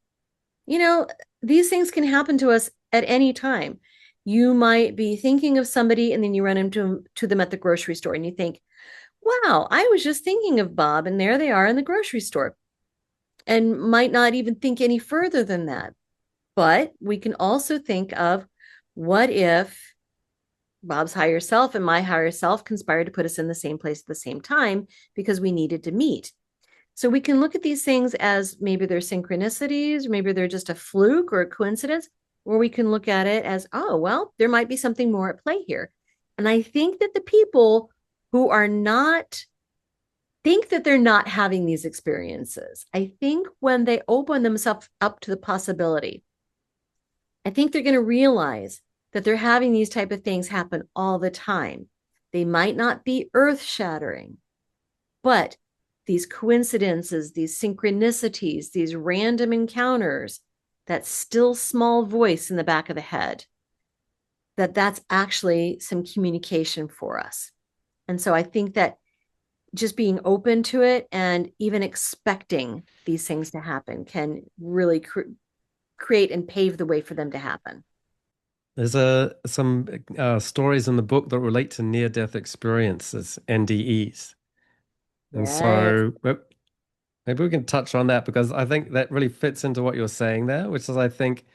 You know, these things can happen to us at any time. You might be thinking of somebody and then you run into to them at the grocery store and you think, wow, I was just thinking of Bob and there they are in the grocery store, and might not even think any further than that. But we can also think of what if Bob's higher self and my higher self conspired to put us in the same place at the same time because we needed to meet. So we can look at these things as maybe they're synchronicities, maybe they're just a fluke or a coincidence, or we can look at it as, oh, well, there might be something more at play here. And I think that the people who are not think that they're not having these experiences. I think when they open themselves up to the possibility, I think they're going to realize that they're having these type of things happen all the time. They might not be earth shattering, but these coincidences, these synchronicities, these random encounters, that still small voice in the back of the head, that's actually some communication for us. And so I think that just being open to it and even expecting these things to happen can really create and pave the way for them to happen. There's some stories in the book that relate to near-death experiences, NDEs. And Yes. so maybe we can touch on that because I think that really fits into what you're saying there, which is I think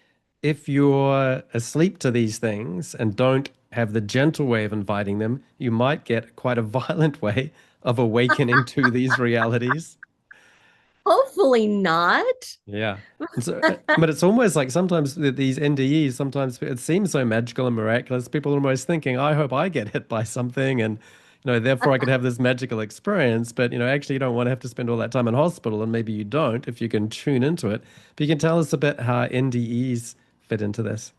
if you're asleep to these things and don't have the gentle way of inviting them, you might get quite a violent way of awakening to these realities. Hopefully not. Yeah. And so, but it's almost like sometimes these NDEs, sometimes it seems so magical and miraculous. People are almost thinking, I hope I get hit by something and, therefore I could have this magical experience. But, actually you don't want to have to spend all that time in hospital and maybe you don't if you can tune into it. But you can tell us a bit how NDEs fit into this.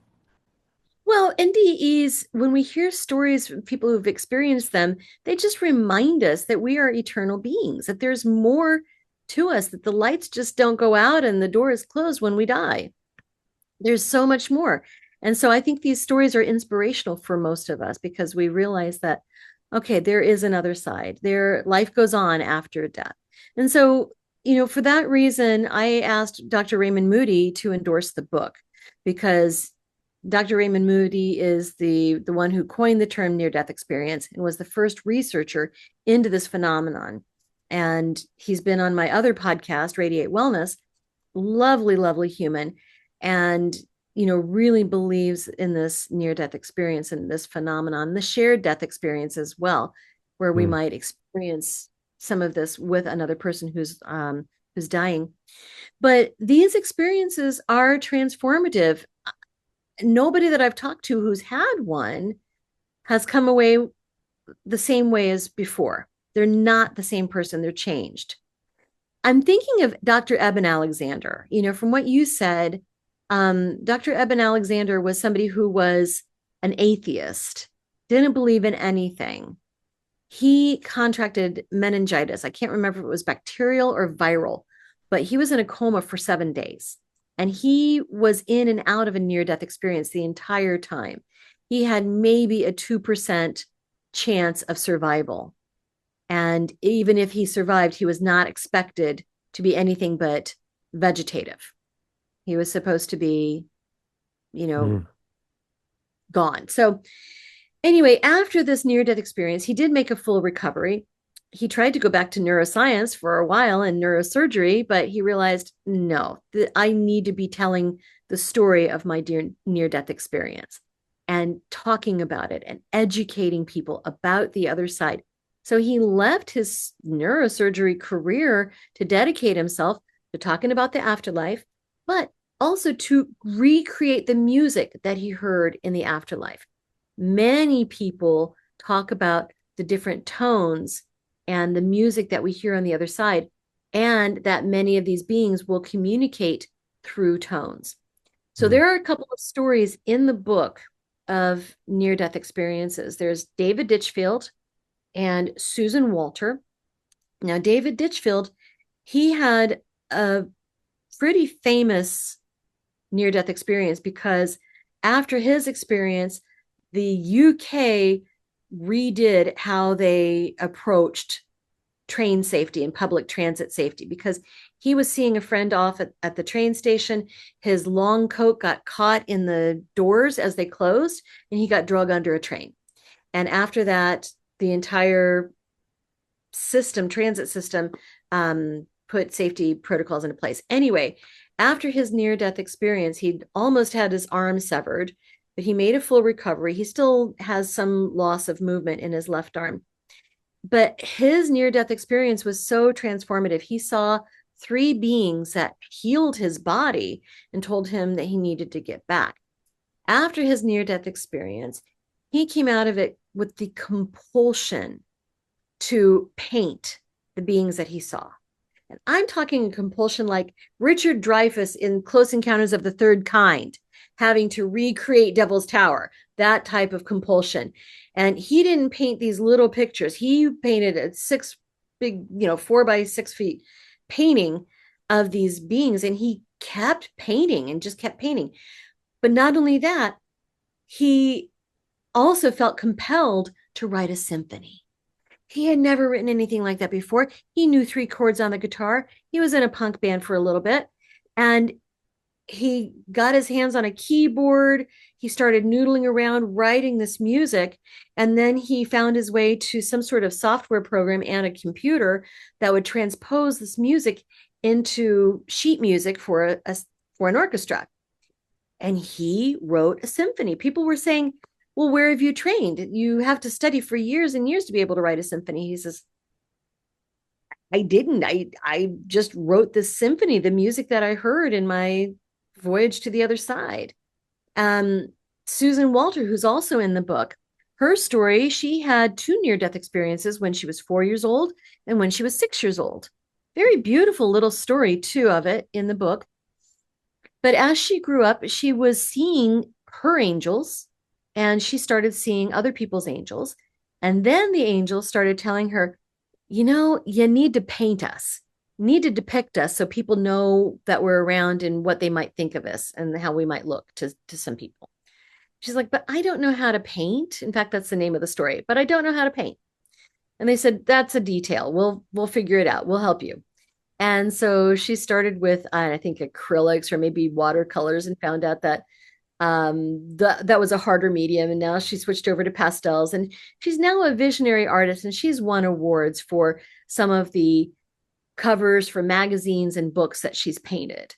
Well, NDEs, when we hear stories from people who've experienced them, they just remind us that we are eternal beings, that there's more to us, that the lights just don't go out and the door is closed when we die. There's so much more. And so I think these stories are inspirational for most of us because we realize that, okay, there is another side. There, life goes on after death. And so, for that reason, I asked Dr. Raymond Moody to endorse the book because Dr. Raymond Moody is the one who coined the term near-death experience and was the first researcher into this phenomenon. And he's been on my other podcast, Radiate Wellness. Lovely, lovely human. And, really believes in this near-death experience and this phenomenon, the shared death experience as well, where we Mm, might experience some of this with another person who's dying. But these experiences are transformative. Nobody that I've talked to who's had one has come away the same way as before. They're not the same person, they're changed. I'm thinking of Dr. Eben Alexander. From what you said, Dr. Eben Alexander was somebody who was an atheist, didn't believe in anything. He contracted meningitis. I can't remember if it was bacterial or viral, but he was in a coma for 7 days. And he was in and out of a near death experience the entire time. He had maybe a 2% chance of survival. And even if he survived, he was not expected to be anything but vegetative. He was supposed to be, you know, mm, gone. So, anyway, after this near death experience, he did make a full recovery. He tried to go back to neuroscience for a while and neurosurgery, but he realized no, I need to be telling the story of my near death experience and talking about it and educating people about the other side. So he left his neurosurgery career to dedicate himself to talking about the afterlife, but also to recreate the music that he heard in the afterlife. Many people talk about the different tones and the music that we hear on the other side, and that many of these beings will communicate through tones. So mm, there are a couple of stories in the book of near death experiences. There's David Ditchfield and Susan Walter. Now, David Ditchfield, he had a pretty famous near death experience because after his experience, the UK redid how they approached train safety and public transit safety because he was seeing a friend off at the train station. His long coat got caught in the doors as they closed, and he got drug under a train. And after that, the entire transit system, put safety protocols into place. Anyway, after his near death experience, he'd almost had his arm severed, but he made a full recovery. He still has some loss of movement in his left arm. But his near death experience was so transformative. He saw three beings that healed his body and told him that he needed to get back. After his near death experience, he came out of it with the compulsion to paint the beings that he saw. And I'm talking a compulsion like Richard Dreyfuss in Close Encounters of the Third Kind, having to recreate Devil's Tower, that type of compulsion. And he didn't paint these little pictures. He painted a big, 4 by 6 feet painting of these beings. And he kept painting and just kept painting. But not only that, he also felt compelled to write a symphony. He had never written anything like that before. He knew 3 chords on the guitar. He was in a punk band for a little bit. And he got his hands on a keyboard. He started noodling around writing this music. And then he found his way to some sort of software program and a computer that would transpose this music into sheet music for an orchestra. And he wrote a symphony. People were saying, well, where have you trained? You have to study for years and years to be able to write a symphony. He says, I didn't. I just wrote this symphony, the music that I heard in my voyage to the other side. Um, Susan Walter, who's also in the book, her story, she had 2 near-death experiences when she was 4 years old and when she was 6 years old. Very beautiful little story, too, of it in the book. But as she grew up, she was seeing her angels and she started seeing other people's angels. And then the angels started telling her, you need to paint us, need to depict us so people know that we're around and what they might think of us and how we might look to some people. She's like, but I don't know how to paint. In fact, that's the name of the story, but I don't know how to paint. And they said, that's a detail. We'll figure it out. We'll help you. And so she started with, I think, acrylics or maybe watercolors and found out that That was a harder medium, and now she switched over to pastels, and she's now a visionary artist, and she's won awards for some of the covers for magazines and books that she's painted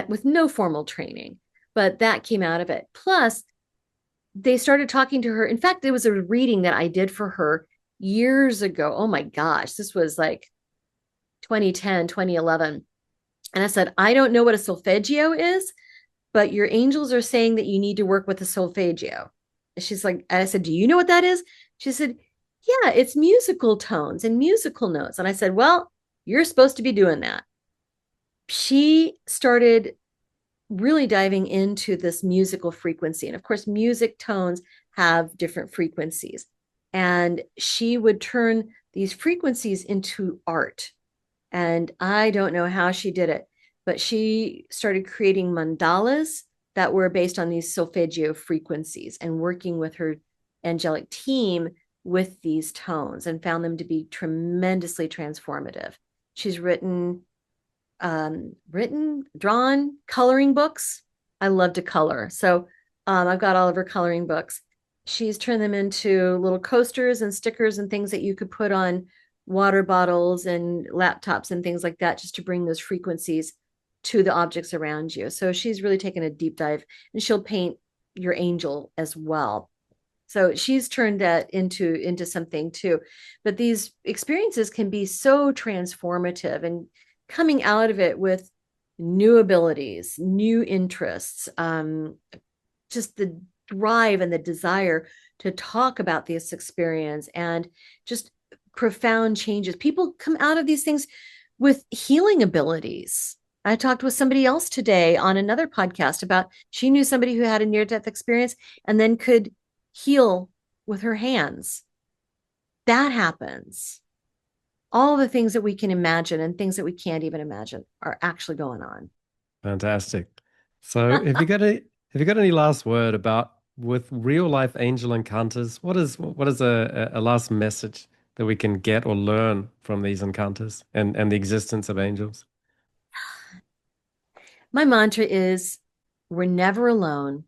with no formal training. But that came out of it. Plus, they started talking to her. In fact, there was a reading that I did for her years ago. Oh my gosh, this was like 2010, 2011. And I said, I don't know what a solfeggio is, but your angels are saying that you need to work with a solfeggio. And she's like, and I said, do you know what that is? She said, yeah, it's musical tones and musical notes. And I said, well, you're supposed to be doing that. She started really diving into this musical frequency. And of course, music tones have different frequencies. And she would turn these frequencies into art. And I don't know how she did it, but she started creating mandalas that were based on these solfeggio frequencies and working with her angelic team with these tones and found them to be tremendously transformative. She's drawn coloring books. I love to color. So I've got all of her coloring books. She's turned them into little coasters and stickers and things that you could put on water bottles and laptops and things like that, just to bring those frequencies to the objects around you. So she's really taken a deep dive, and she'll paint your angel as well. So she's turned that into something too. But these experiences can be so transformative, and coming out of it with new abilities, new interests, just the drive and the desire to talk about this experience, and just profound changes. People come out of these things with healing abilities. I talked with somebody else today on another podcast about she knew somebody who had a near death experience and then could heal with her hands. That happens. All the things that we can imagine and things that we can't even imagine are actually going on. Fantastic. So have you got any last word about with real life angel encounters? What is a last message that we can get or learn from these encounters and the existence of angels? My mantra is we're never alone,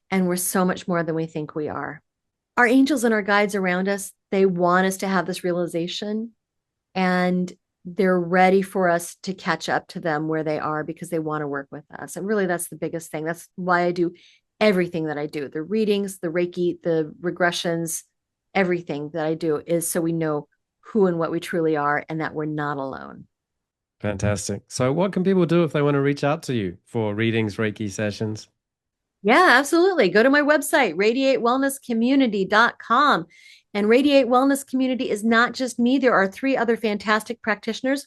and we're so much more than we think we are. Our angels and our guides around us, they want us to have this realization, and they're ready for us to catch up to them where they are because they want to work with us. And really, that's the biggest thing. That's why I do everything that I do, the readings, the Reiki, the regressions, everything that I do is so we know who and what we truly are, and that we're not alone. Fantastic. So what can people do if they want to reach out to you for readings, Reiki sessions? Yeah, absolutely. Go to my website, radiatewellnesscommunity.com. And Radiate Wellness Community is not just me. There are three other fantastic practitioners.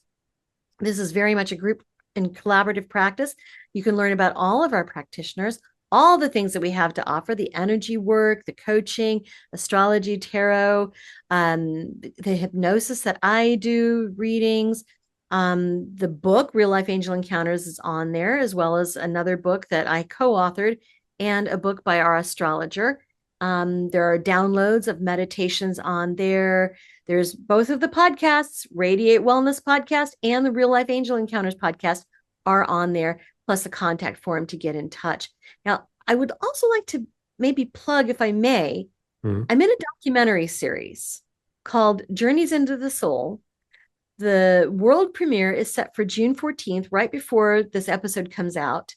This is very much a group and collaborative practice. You can learn about all of our practitioners, all the things that we have to offer, the energy work, the coaching, astrology, tarot, the hypnosis that I do, readings. The book, Real Life Angel Encounters, is on there, as well as another book that I co-authored and a book by our astrologer. There are downloads of meditations on there. There's both of the podcasts, Radiate Wellness Podcast and the Real Life Angel Encounters Podcast are on there, plus a contact form to get in touch. Now, I would also like to maybe plug, if I may, Mhm. I'm in a documentary series called Journeys into the Soul. The world premiere is set for June 14th, right before this episode comes out.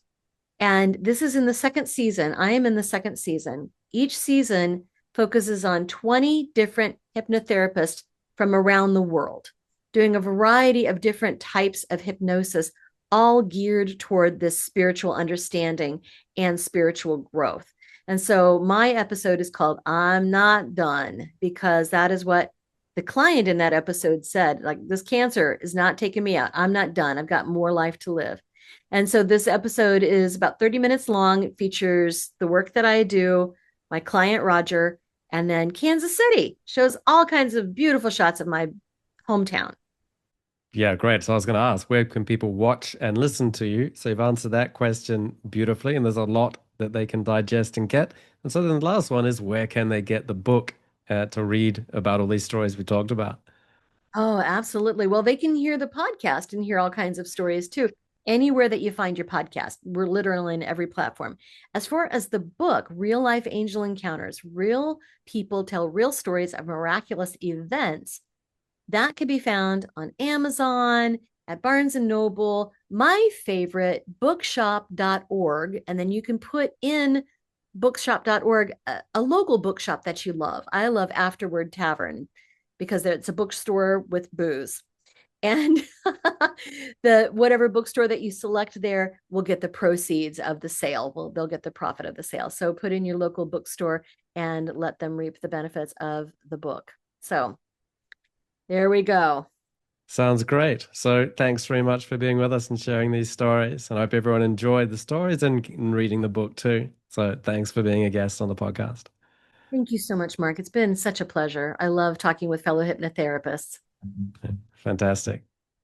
And this is in the second season. I am in the second season. Each season focuses on 20 different hypnotherapists from around the world, doing a variety of different types of hypnosis, all geared toward this spiritual understanding and spiritual growth. And so my episode is called I'm Not Done, because that is what the client in that episode said. Like, this cancer is not taking me out. I'm not done. I've got more life to live. And so this episode is about 30 minutes long. It features the work that I do, my client, Roger, and then Kansas City shows all kinds of beautiful shots of my hometown. Yeah, great. So I was going to ask, where can people watch and listen to you? So you've answered that question beautifully, and there's a lot that they can digest and get. And so then the last one is, where can they get the book to read about all these stories we talked about? Oh, absolutely. Well, they can hear the podcast and hear all kinds of stories too. Anywhere that you find your podcast. We're literally in every platform. As far as the book, Real Life Angel Encounters, real people tell real stories of miraculous events, that can be found on Amazon, at Barnes and Noble. My favorite, bookshop.org. And then you can put in bookshop.org a local bookshop that you love. I love Afterword Tavern because it's a bookstore with booze. And the whatever bookstore that you select there will get the proceeds of the sale. Well, they'll get the profit of the sale. So put in your local bookstore and let them reap the benefits of the book. So there we go. Sounds great. So thanks very much for being with us and sharing these stories. And I hope everyone enjoyed the stories and reading the book too. So thanks for being a guest on the podcast. Thank you so much, Mark. It's been such a pleasure. I love talking with fellow hypnotherapists. Fantastic.